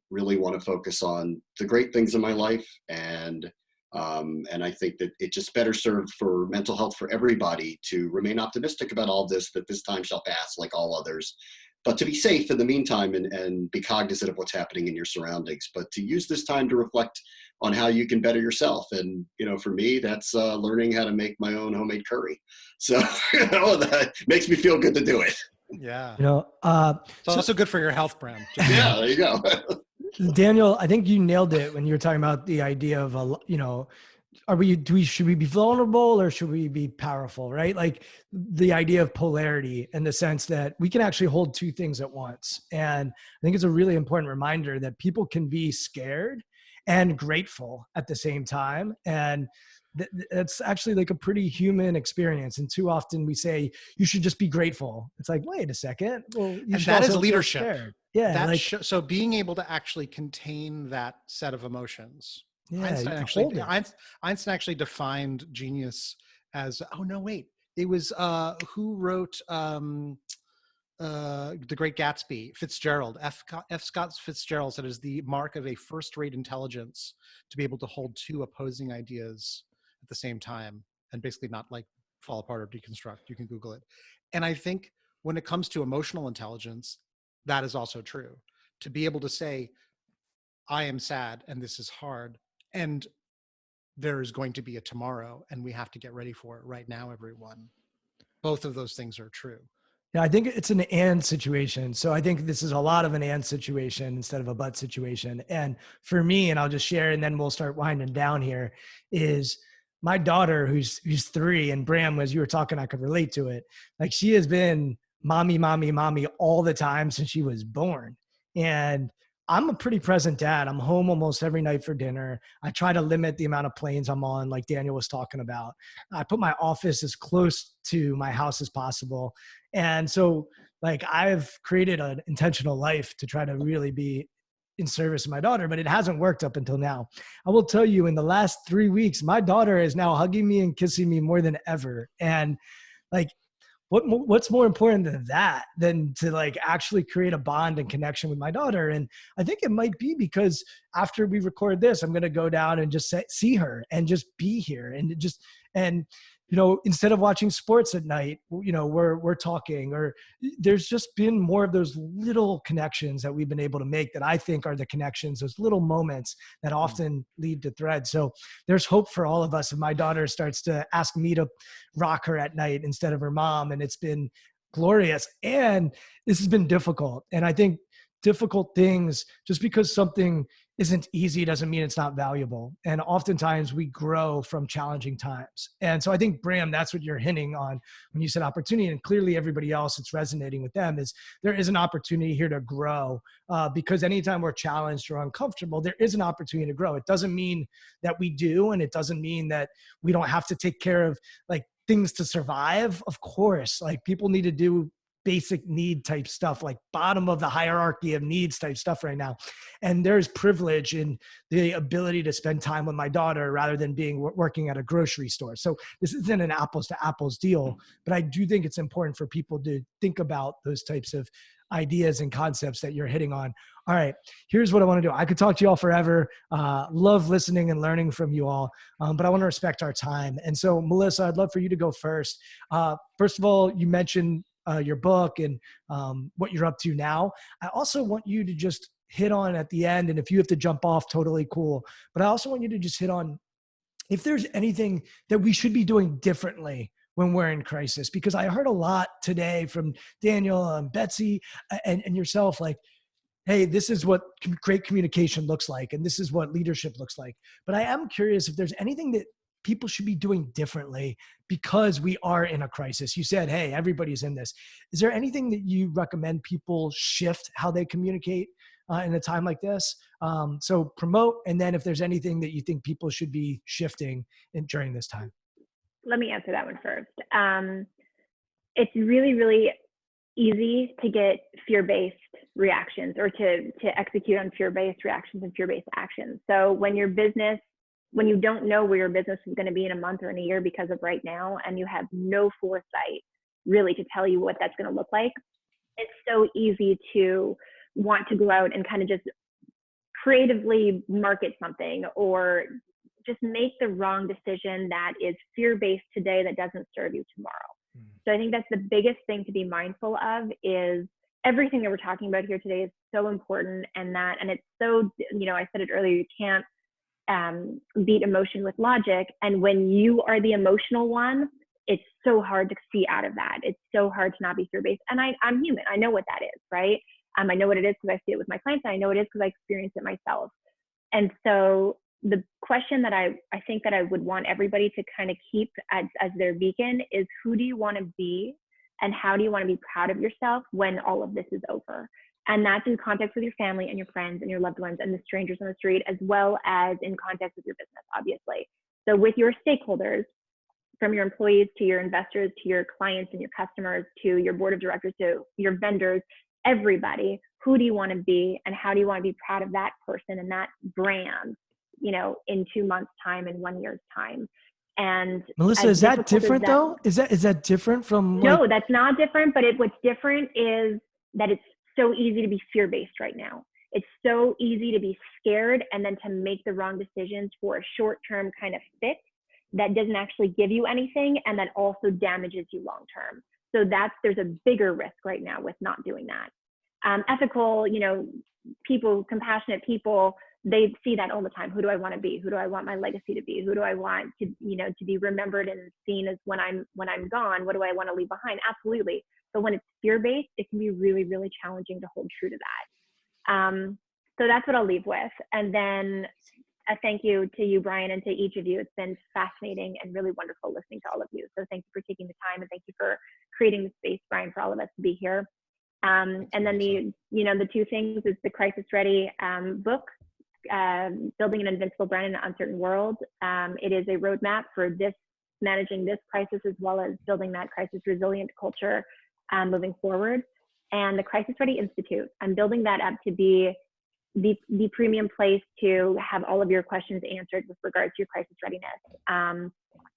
really want to focus on the great things in my life, and I think that it just better served for mental health for everybody to remain optimistic about all this, that this time shall pass like all others, but to be safe in the meantime, and be cognizant of what's happening in your surroundings, but to use this time to reflect on how you can better yourself. And for me, that's learning how to make my own homemade curry. So that makes me feel good to do it. Yeah. It's So also good for your health, Bram. Yeah, there you go. Daniel, I think you nailed it when you were talking about the idea of should we be vulnerable or should we be powerful, right? Like the idea of polarity, in the sense that we can actually hold two things at once. And I think it's a really important reminder that people can be scared and grateful at the same time. And that's actually like a pretty human experience. And too often we say you should just be grateful. It's like, wait a second. Well, you And should that is also feel leadership. scared. Yeah. So being able to actually contain that set of emotions. Yeah, Einstein hold it. actually defined genius as, oh no, wait, it was who wrote The Great Gatsby? Fitzgerald. F. Scott Fitzgerald said it is the mark of a first-rate intelligence to be able to hold two opposing ideas at the same time and basically not like fall apart or deconstruct. You can Google it. And I think when it comes to emotional intelligence, that is also true. To be able to say, I am sad and this is hard, and there is going to be a tomorrow and we have to get ready for it right now, everyone. Both of those things are true. Yeah, I think it's an and situation. So I think this is a lot of an and situation instead of a but situation. And for me, and I'll just share, and then we'll start winding down here, is my daughter who's 3, and Bram, as you were talking, I could relate to it. Like she has been mommy, mommy, mommy all the time since she was born. And I'm a pretty present dad. I'm home almost every night for dinner. I try to limit the amount of planes I'm on, like Daniel was talking about. I put my office as close to my house as possible. And so, like, I've created an intentional life to try to really be in service of my daughter, but it hasn't worked up until now. I will tell you, in the last 3 weeks, my daughter is now hugging me and kissing me more than ever. And like, what's more important than that, than to like actually create a bond and connection with my daughter? And I think it might be because after we record this, I'm going to go down and just see her and just be here and just, and instead of watching sports at night, we're talking, or there's just been more of those little connections that we've been able to make that I think are the connections, those little moments that often lead to threads. So there's hope for all of us. If my daughter starts to ask me to rock her at night instead of her mom, and it's been glorious. And this has been difficult. And I think difficult things, just because something isn't easy doesn't mean it's not valuable. And oftentimes we grow from challenging times. And so I think, Bram, that's what you're hinting on when you said opportunity, and clearly everybody else, it's resonating with them, is there is an opportunity here to grow, because anytime we're challenged or uncomfortable, there is an opportunity to grow. It doesn't mean that we do, and it doesn't mean that we don't have to take care of like things to survive. Of course, like people need to do basic need type stuff, like bottom of the hierarchy of needs type stuff right now. And there's privilege in the ability to spend time with my daughter rather than working at a grocery store. So this isn't an apples to apples deal, but I do think it's important for people to think about those types of ideas and concepts that you're hitting on. All right, here's what I want to do. I could talk to you all forever. Love listening and learning from you all, but I want to respect our time. And so, Melissa, I'd love for you to go first. First of all, you mentioned your book and what you're up to now. I also want you to just hit on at the end, and if you have to jump off, totally cool. But I also want you to just hit on if there's anything that we should be doing differently when we're in crisis, because I heard a lot today from Daniel and Betsy and yourself, like, hey, this is what great communication looks like, and this is what leadership looks like. But I am curious if there's anything that people should be doing differently because we are in a crisis. You said, hey, everybody's in this. Is there anything that you recommend people shift how they communicate in a time like this? So promote, and then if there's anything that you think people should be shifting during this time. Let me answer that one first. It's really, really easy to get fear-based reactions, or to execute on fear-based reactions and fear-based actions. So when you don't know where your business is going to be in a month or in a year because of right now, and you have no foresight really to tell you what that's going to look like, it's so easy to want to go out and kind of just creatively market something, or just make the wrong decision that is fear-based today that doesn't serve you tomorrow. So I think that's the biggest thing to be mindful of, is everything that we're talking about here today is so important. And it's so, I said it earlier, you can't beat emotion with logic. And when you are the emotional one, it's so hard to see out of that. It's so hard to not be fear-based. And I'm human. I know what that is, right? I know what it is because I see it with my clients. And I know it is because I experience it myself. And so the question that I think that I would want everybody to kind of keep as their beacon is, who do you want to be, and how do you want to be proud of yourself when all of this is over? And that's in context with your family and your friends and your loved ones and the strangers on the street, as well as in context with your business, obviously. So with your stakeholders, from your employees to your investors, to your clients and your customers, to your board of directors, to your vendors, everybody, who do you want to be, and how do you want to be proud of that person and that brand, in 2 months' time, in 1 year's time? And Melissa, is that different though? Is that different from? No, that's not different. But what's different is that it's so easy to be fear-based right now. It's so easy to be scared and then to make the wrong decisions for a short-term kind of fix that doesn't actually give you anything, and that also damages you long-term. So there's a bigger risk right now with not doing that. ethical, people, compassionate people, they see that all the time. Who do I want to be? Who do I want my legacy to be? Who do I want to, to be remembered and seen as when I'm gone? What do I want to leave behind? Absolutely. But when it's fear-based, it can be really, really challenging to hold true to that. So that's what I'll leave with. And then a thank you to you, Brian, and to each of you. It's been fascinating and really wonderful listening to all of you. So thank you for taking the time, and thank you for creating the space, Brian, for all of us to be here. And then the two things is the Crisis Ready book, Building an Invincible Brand in an Uncertain World. It is a roadmap for managing this crisis, as well as building that crisis resilient culture moving forward. And the Crisis Ready Institute, I'm building that up to be the premium place to have all of your questions answered with regards to your crisis readiness.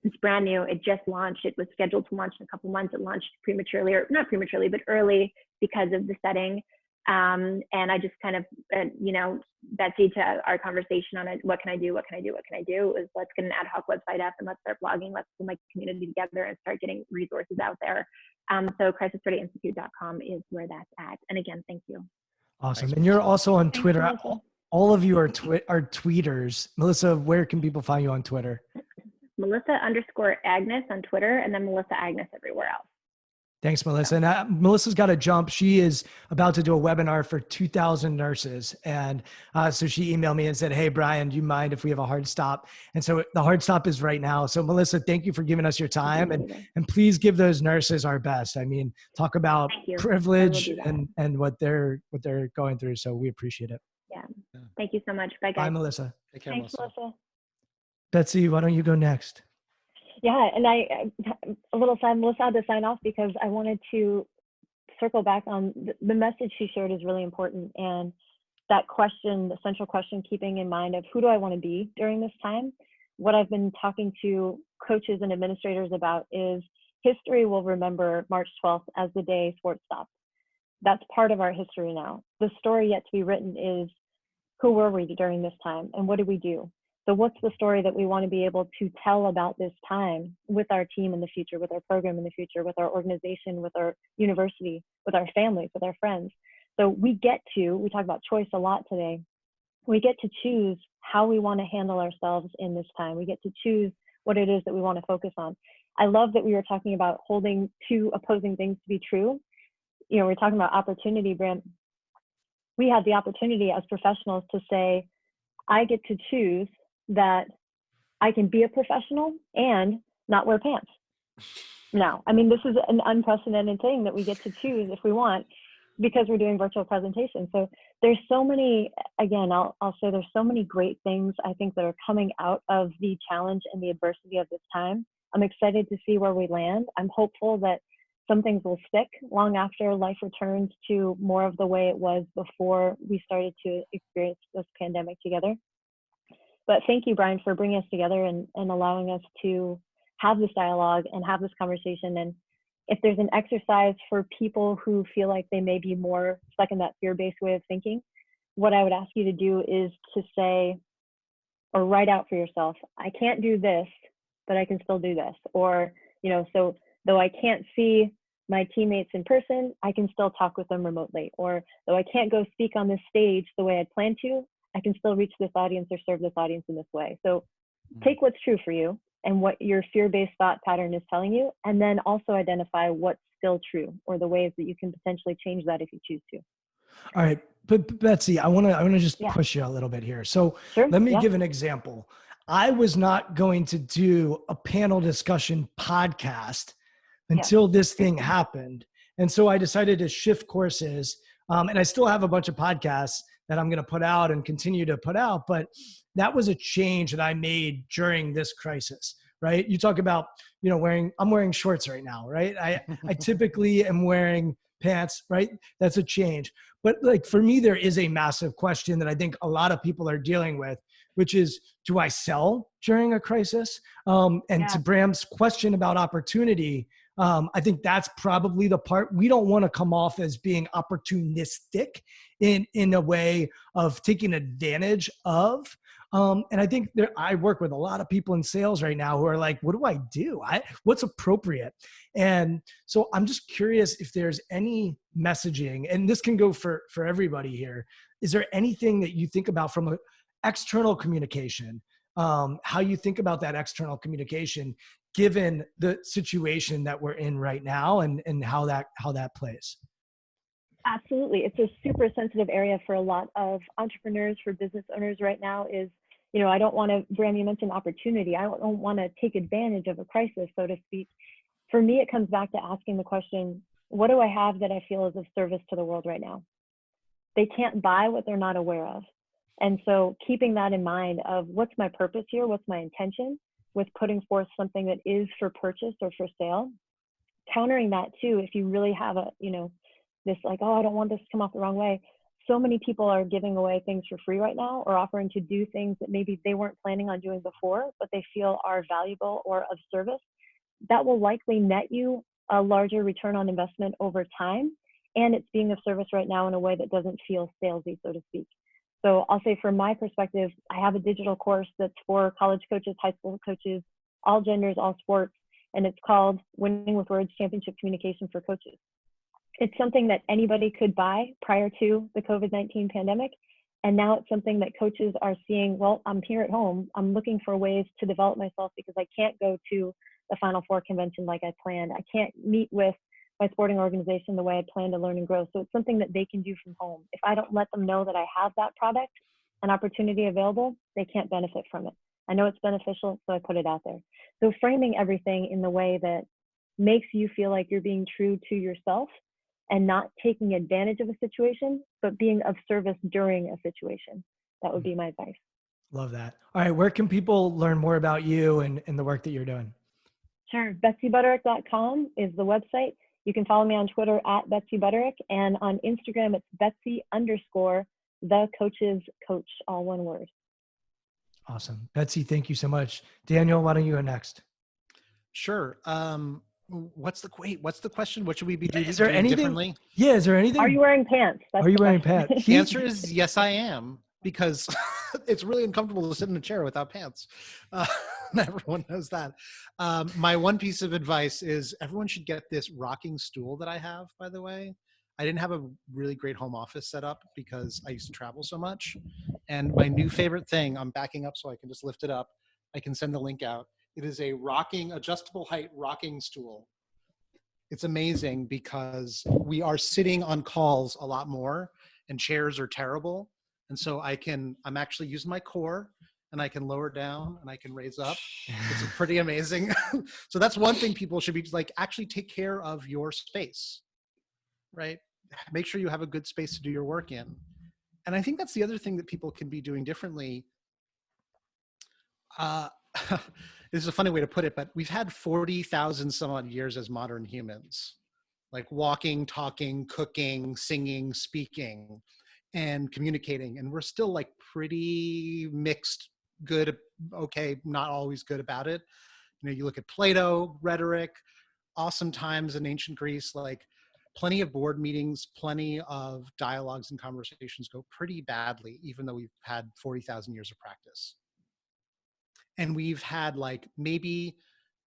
It's brand new. It just launched. It was scheduled to launch in a couple months. It launched prematurely, or not prematurely, but early because of the setting. And I just kind of, Betsy, to our conversation on it, what can I do? What can I do? What can I do? Is let's get an ad hoc website up and let's start blogging. Let's pull my community together and start getting resources out there. So crisisreadyinstitute.com is where that's at. And again, thank you. Awesome. And you're also on Twitter. Melissa. All of you are tweeters. Melissa, where can people find you on Twitter? Melissa_Agnes on Twitter, and then Melissa Agnes everywhere else. Thanks, Melissa. And Melissa's got to jump. She is about to do a webinar for 2,000 nurses. And so she emailed me and said, hey, Brian, do you mind if we have a hard stop? And so the hard stop is right now. So Melissa, thank you for giving us your time. And please give those nurses our best. I mean, talk about privilege and what they're going through. So we appreciate it. Yeah. Thank you so much. Bye, guys. Bye, Melissa. Take care, Thanks, Melissa. Betsy, why don't you go next? Yeah, and a little sad, Melissa had to sign off because I wanted to circle back on the message she shared is really important. And that question, the central question, keeping in mind of who do I want to be during this time? What I've been talking to coaches and administrators about is history will remember March 12th as the day sports stopped. That's part of our history now. The story yet to be written is who were we during this time and what did we do? So what's the story that we want to be able to tell about this time with our team in the future, with our program in the future, with our organization, with our university, with our families, with our friends? So we talk about choice a lot today. We get to choose how we want to handle ourselves in this time. We get to choose what it is that we want to focus on. I love that we were talking about holding two opposing things to be true. We're talking about opportunity, Bram. We had the opportunity as professionals to say, I get to choose that I can be a professional and not wear pants. Now, I mean, this is an unprecedented thing that we get to choose if we want, because we're doing virtual presentations. So there's so many, again, I'll say there's so many great things I think that are coming out of the challenge and the adversity of this time. I'm excited to see where we land. I'm hopeful that some things will stick long after life returns to more of the way it was before we started to experience this pandemic together. But thank you, Brian, for bringing us together and allowing us to have this dialogue and have this conversation. And if there's an exercise for people who feel like they may be more stuck in that fear-based way of thinking, what I would ask you to do is to say, or write out for yourself, I can't do this, but I can still do this. Or, so though I can't see my teammates in person, I can still talk with them remotely. Or though I can't go speak on this stage the way I'd planned to, I can still reach this audience or serve this audience in this way. So take what's true for you and what your fear-based thought pattern is telling you, and then also identify what's still true or the ways that you can potentially change that if you choose to. All right. But Betsy, I want to just push you a little bit here. So let me give an example. I was not going to do a panel discussion podcast until this thing happened. And so I decided to shift courses. And I still have a bunch of podcasts that I'm going to put out and continue to put out. But that was a change that I made during this crisis, right? You talk about, I'm wearing shorts right now, right? I typically am wearing pants, right? That's a change. But like for me, there is a massive question that I think a lot of people are dealing with, which is, do I sell during a crisis? To Bram's question about opportunity, I think that's probably the part. We don't want to come off as being opportunistic in a way of taking advantage of. And I think I work with a lot of people in sales right now who are like, what do I do? What's appropriate? And so I'm just curious if there's any messaging, and this can go for everybody here. Is there anything that you think about from an external communication, how you think about that external communication, given the situation that we're in right now, and how that plays? Absolutely. It's a super sensitive area for a lot of entrepreneurs, for business owners right now is, I don't want to, Bram, you mentioned opportunity. I don't want to take advantage of a crisis, so to speak. For me, it comes back to asking the question, what do I have that I feel is of service to the world right now? They can't buy what they're not aware of. And so keeping that in mind of what's my purpose here, what's my intention with putting forth something that is for purchase or for sale, countering that too, if you really have this like, oh, I don't want this to come off the wrong way. So many people are giving away things for free right now, or offering to do things that maybe they weren't planning on doing before, but they feel are valuable or of service. That will likely net you a larger return on investment over time. And it's being of service right now in a way that doesn't feel salesy, so to speak. So I'll say from my perspective, I have a digital course that's for college coaches, high school coaches, all genders, all sports, and it's called Winning with Words Championship Communication for Coaches. It's something that anybody could buy prior to the COVID-19 pandemic. And now it's something that coaches are seeing, well, I'm here at home. I'm looking for ways to develop myself because I can't go to the Final Four convention like I planned. I can't meet with my sporting organization the way I plan to learn and grow. So it's something that they can do from home. If I don't let them know that I have that product, an opportunity available, they can't benefit from it. I know it's beneficial, so I put it out there. So framing everything in the way that makes you feel like you're being true to yourself and not taking advantage of a situation, but being of service during a situation. That would be my advice. Love that. All right. Where can people learn more about you and the work that you're doing? Sure. BetsyButterick.com is the website. You can follow me on Twitter at Betsy Butterick, and on Instagram, it's Betsy_the coach's coach, all one word. Awesome. Betsy, thank you so much. Daniel, why don't you go next? Sure. What's the question? What should we be doing Is there anything differently? Yeah. Is there anything? Are you wearing pants? Are you wearing pants? The answer is yes, I am, because it's really uncomfortable to sit in a chair without pants. Everyone knows that. My one piece of advice is everyone should get this rocking stool that I have, by the way. I didn't have a really great home office set up because I used to travel so much. And my new favorite thing, I'm backing up so I can just lift it up. I can send the link out. It is a adjustable height rocking stool. It's amazing because we are sitting on calls a lot more and chairs are terrible. And so I'm actually using my core and I can lower down and I can raise up. It's pretty amazing. So that's one thing people should be like, actually take care of your space, right? Make sure you have a good space to do your work in. And I think that's the other thing that people can be doing differently. This is a funny way to put it, but we've had 40,000 some odd years as modern humans, like walking, talking, cooking, singing, speaking, and communicating. And we're still like pretty mixed, good, okay, not always good about it. You look at Plato, rhetoric, awesome times in ancient Greece, like plenty of board meetings, plenty of dialogues and conversations go pretty badly, even though we've had 40,000 years of practice. And we've had like maybe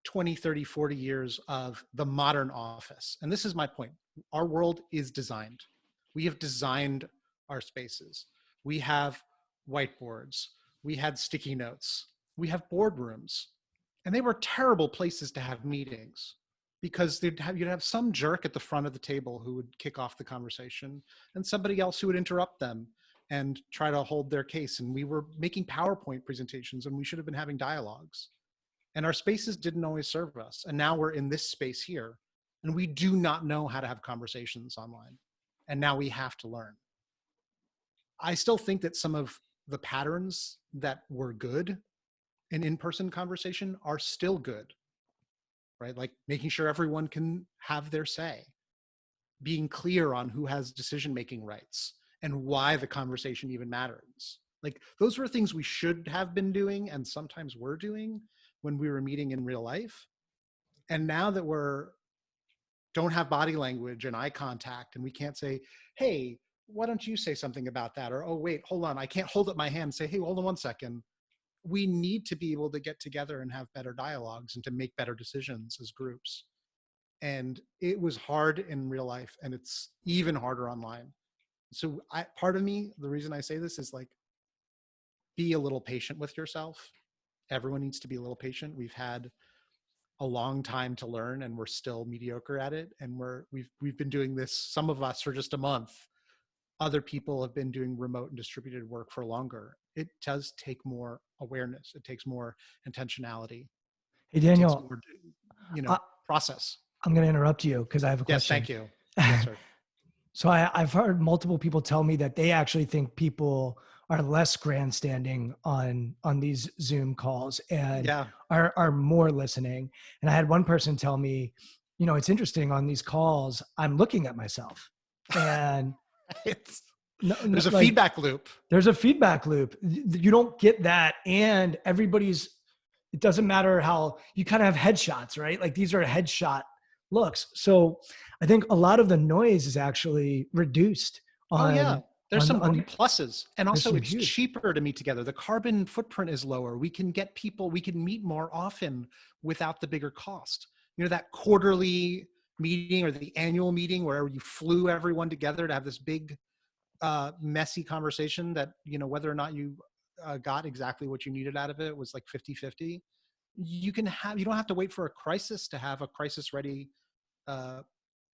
20, 30, 40 years of the modern office. And this is my point. Our world is designed. We have designed our spaces. We have whiteboards. We had sticky notes. We have boardrooms. And they were terrible places to have meetings because you'd have some jerk at the front of the table who would kick off the conversation and somebody else who would interrupt them and try to hold their case. And we were making PowerPoint presentations and we should have been having dialogues. And our spaces didn't always serve us. And now we're in this space here and we do not know how to have conversations online. And now we have to learn. I still think that some of the patterns that were good in-person conversation are still good, right? Like making sure everyone can have their say, being clear on who has decision-making rights and why the conversation even matters. Like those were things we should have been doing and sometimes were doing when we were meeting in real life. And now that don't have body language and eye contact and we can't say, hey, why don't you say something about that? Or, oh, wait, hold on. I can't hold up my hand and say, hey, hold on one second. we need to be able to get together and have better dialogues and to make better decisions as groups. And it was hard in real life, and it's even harder online. So part of me, the reason I say this is like, be a little patient with yourself. Everyone needs to be a little patient. We've had a long time to learn, and we're still mediocre at it. And we've been doing this, some of us, for just a month. Other people have been doing remote and distributed work for longer. It does take more awareness. It takes more intentionality. Hey, It takes Daniel, more, I, process. I'm going to interrupt you because I have a Yes, question. thank you. Yes, sir. So I've heard multiple people tell me that they actually think people are less grandstanding on these Zoom calls and Yeah. are more listening. And I had one person tell me, it's interesting on these calls, I'm looking at myself, and It's, no, there's a like, feedback loop. there's a feedback loop. You don't get that, and it doesn't matter how you kind of have headshots, right? Like these are headshot looks. So I think a lot of the noise is actually reduced Oh yeah. on There's some on great pluses. And there's also some it's huge. cheaper to meet together. The carbon footprint is lower. We can meet more often without the bigger cost. That quarterly meeting or the annual meeting where you flew everyone together to have this big, messy conversation that, whether or not you got exactly what you needed out of it was like 50-50. You don't have to wait for a crisis to have a crisis ready uh,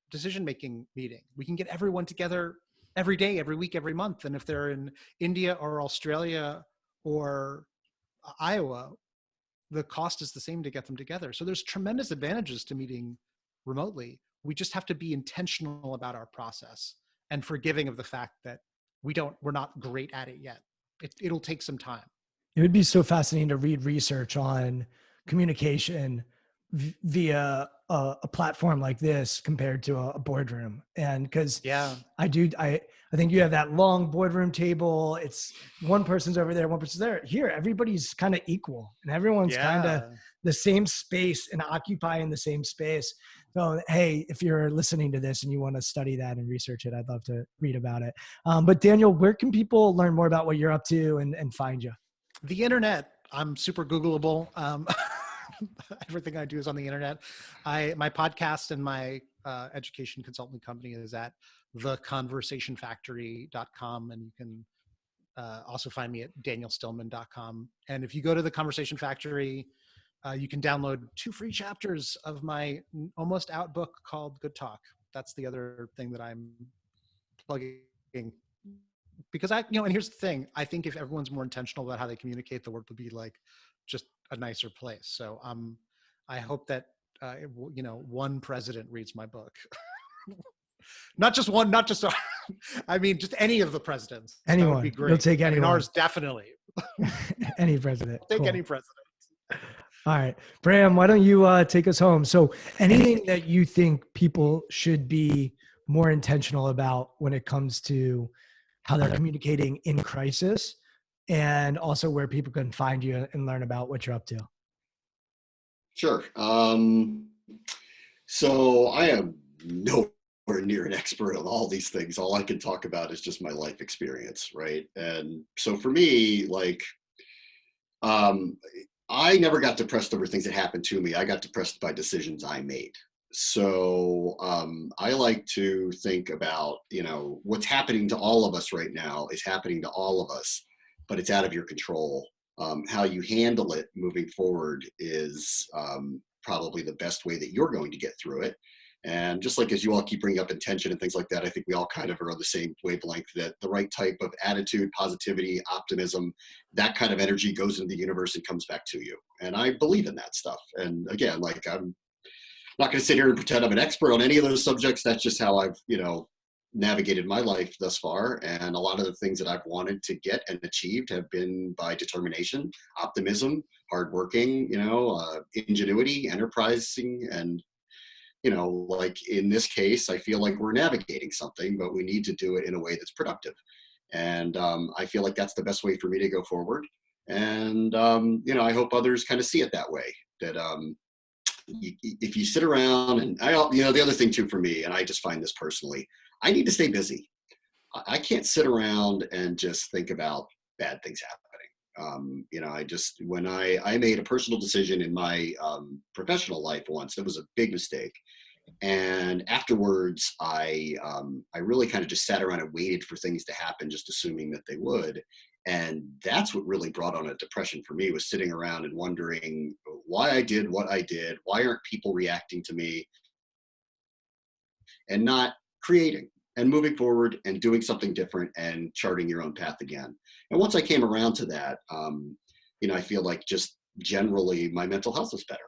decision-making meeting. We can get everyone together every day, every week, every month. And if they're in India or Australia or Iowa, the cost is the same to get them together. So there's tremendous advantages to meeting remotely. We just have to be intentional about our process and forgiving of the fact that we're not great at it yet. It'll take some time. It would be so fascinating to read research on communication via a platform like this compared to a boardroom. And because Yeah. I think you have that long boardroom table. It's one person's over there, one person's there. Here, everybody's kind of equal, and everyone's kind of Yeah. the same space and occupying the same space. So, hey, if you're listening to this and you want to study that and research it, I'd love to read about it. But Daniel, where can people learn more about what you're up to and find you? The internet. I'm super Googleable. Everything I do is on the internet. My podcast and my education consulting company is at theconversationfactory.com, and you can also find me at danielstillman.com. And if you go to the Conversation Factory, you can download 2 free chapters of my almost out book called Good Talk. That's the other thing that I'm plugging, because and here's the thing, I think if everyone's more intentional about how they communicate, the world would be like just a nicer place. So I hope that one president reads my book. Not just one, not just I mean just any of the presidents. That would be Anyone, you'll great. take I mean, anyone. ours definitely. Any president. I'll take Cool. any president. All right, Bram, why don't you take us home? So anything that you think people should be more intentional about when it comes to how they're communicating in crisis, and also where people can find you and learn about what you're up to? Sure. So I am nowhere near an expert on all these things. All I can talk about is just my life experience, right? And so for me, um, I never got depressed over things that happened to me. I got depressed by decisions I made. So I like to think about, what's happening to all of us right now is happening to all of us, but it's out of your control. How you handle it moving forward is probably the best way that you're going to get through it. And just like as you all keep bringing up intention and things like that, I think we all kind of are on the same wavelength, that the right type of attitude, positivity, optimism, that kind of energy goes into the universe and comes back to you. And I believe in that stuff. And again, I'm not going to sit here and pretend I'm an expert on any of those subjects. That's just how I've, navigated my life thus far. And a lot of the things that I've wanted to get and achieved have been by determination, optimism, hardworking, ingenuity, enterprising. And, like in this case, I feel like we're navigating something, but we need to do it in a way that's productive. And I feel like that's the best way for me to go forward. And, I hope others kind of see it that way, that, if you sit around and the other thing too for me, and I just find this personally, I need to stay busy. I can't sit around and just think about bad things happening. When I made a personal decision in my professional life once, that was a big mistake. And afterwards, I really kind of just sat around and waited for things to happen, just assuming that they would. And that's what really brought on a depression for me, was sitting around and wondering why I did what I did. Why aren't people reacting to me? And not creating and moving forward and doing something different and charting your own path again. And once I came around to that, I feel like just generally my mental health is better.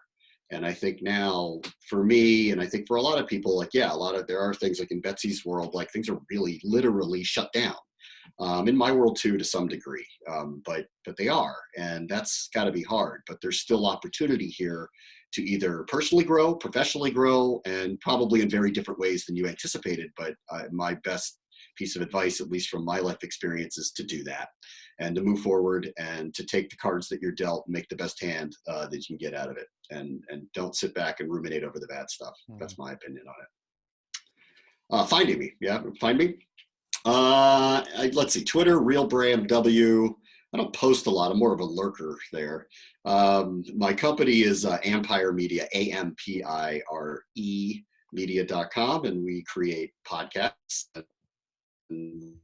And I think now for me, and I think for a lot of people, like, yeah, there are things like in Betsy's world, like things are really literally shut down. In my world too, to some degree, but they are, and that's got to be hard. But there's still opportunity here to either personally grow, professionally grow, and probably in very different ways than you anticipated. But my best piece of advice, at least from my life experience, is to do that and to move forward and to take the cards that you're dealt and make the best hand that you can get out of it, and don't sit back and ruminate over the bad stuff. That's my opinion on it. Finding me, yeah, find me. Let's see, Twitter, RealBramW. I don't post a lot. I'm more of a lurker there. My company is Ampire Media, AMPIRE media.com, and we create podcasts. And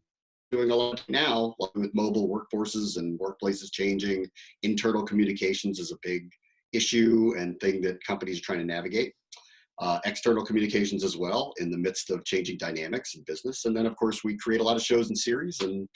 doing a lot now with mobile workforces and workplaces changing. Internal communications is a big issue and thing that companies are trying to navigate. External communications as well, in the midst of changing dynamics in business. And then, of course, we create a lot of shows and series, and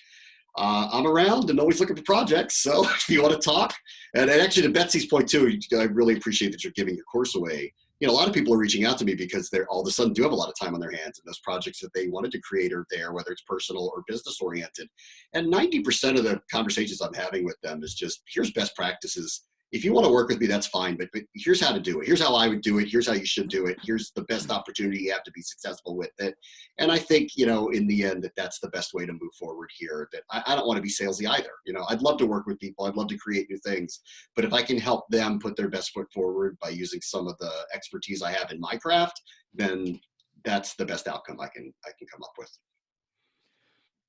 I'm around and always looking for projects. So if you want to talk, and actually to Betsy's point too, I really appreciate that you're giving your course away. A lot of people are reaching out to me because they're all of a sudden do have a lot of time on their hands, and those projects that they wanted to create are there, whether it's personal or business oriented. And 90% of the conversations I'm having with them is just, here's best practices. If you want to work with me, that's fine, but here's how to do it. Here's how I would do it. Here's how you should do it. Here's the best opportunity you have to be successful with it. And I think, in the end, that's the best way to move forward here. That I don't want to be salesy either. I'd love to work with people. I'd love to create new things. But if I can help them put their best foot forward by using some of the expertise I have in my craft, then that's the best outcome I can come up with.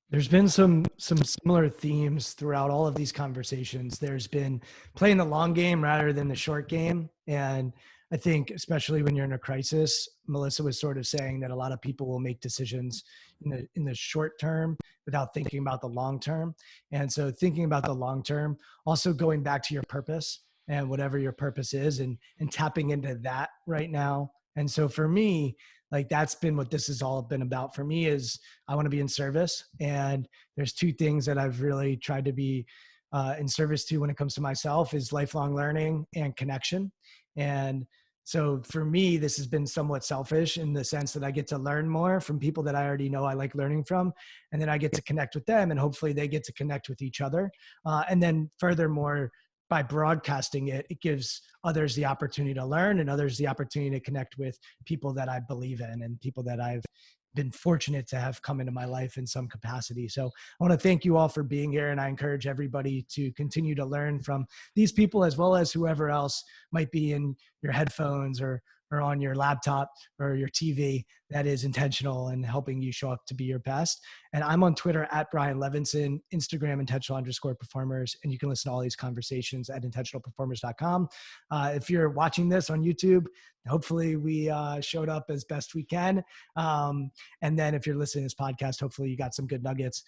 There's been some similar themes throughout all of these conversations. There's been playing the long game rather than the short game. And I think especially when you're in a crisis, Melissa was sort of saying that a lot of people will make decisions in the short term without thinking about the long term. And so thinking about the long term, also going back to your purpose and whatever your purpose is, and tapping into that right now. And so for me, like, that's been what this has all been about for me, is I want to be in service. And there's two things that I've really tried to be in service to when it comes to myself, is lifelong learning and connection. And so for me, this has been somewhat selfish in the sense that I get to learn more from people that I already know I like learning from. And then I get to connect with them, and hopefully they get to connect with each other. And then furthermore, by broadcasting it, it gives others the opportunity to learn, and others the opportunity to connect with people that I believe in and people that I've been fortunate to have come into my life in some capacity. So I want to thank you all for being here. And I encourage everybody to continue to learn from these people, as well as whoever else might be in your headphones or on your laptop or your TV, that is intentional and helping you show up to be your best. And I'm on Twitter at Brian Levinson, Instagram intentional_performers. And you can listen to all these conversations at intentionalperformers.com. If you're watching this on YouTube, hopefully we showed up as best we can. And then if you're listening to this podcast, hopefully you got some good nuggets.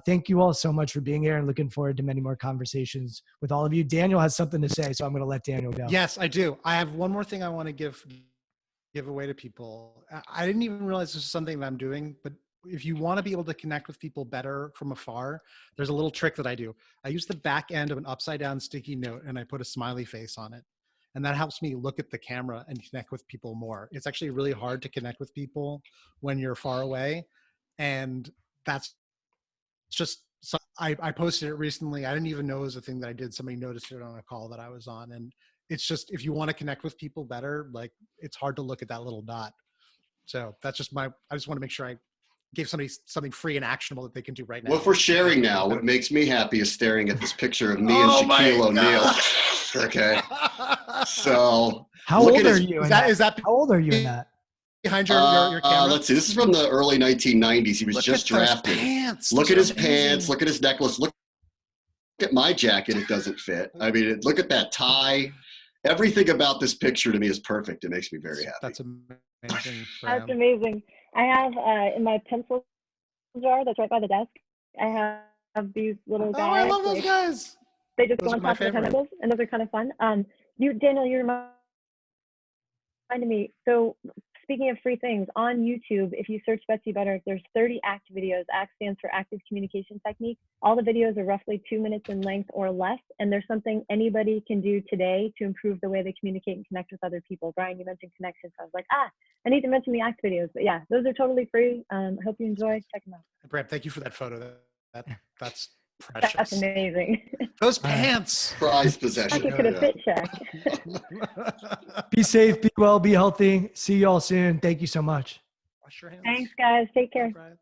Thank you all so much for being here, and looking forward to many more conversations with all of you. Daniel has something to say, so I'm going to let Daniel go. Yes, I do. I have one more thing I want to give away to people. I didn't even realize this is something that I'm doing, but if you want to be able to connect with people better from afar, there's a little trick that I do. I use the back end of an upside down sticky note, and I put a smiley face on it. And that helps me look at the camera and connect with people more. It's actually really hard to connect with people when you're far away. And that's just, I posted it recently. I didn't even know it was a thing that I did. Somebody noticed it on a call that I was on. And it's just, if you want to connect with people better, like, it's hard to look at that little dot. So that's just I just want to make sure I gave somebody something free and actionable that they can do right now. Well, for sharing now, what makes me happy is staring at this picture of me and Shaquille O'Neal. Okay. So how old are you? How old are you in that? Behind your camera? Let's see. This is from the early 1990s. He was just drafted. Pants. Look at his pants. Look at his necklace. Look at my jacket, it doesn't fit. I mean, look at that tie. Everything about this picture to me is perfect. It makes me very happy. That's amazing. That's Graham. amazing. I have in my pencil jar that's right by the desk, I have these little Oh, guys. I love those like, guys. They just Those go are on my top of the favorite. pencils, and those are kind of fun. Daniel, you reminded me. So speaking of free things, on YouTube, if you search Betsy Better, there's 30 ACT videos. ACT stands for Active Communication Technique. All the videos are roughly 2 minutes in length or less, and there's something anybody can do today to improve the way they communicate and connect with other people. Brian, you mentioned connections. So I was like, I need to mention the ACT videos. But yeah, those are totally free. I hope you enjoy. Check them out. Brad, thank you for that photo. That's That's precious. amazing. Those pants. Prized I possession. could have fit check. Be safe, be well, be healthy. See you all soon. Thank you so much. Wash your hands. Thanks, guys. Take care. Bye, Brad.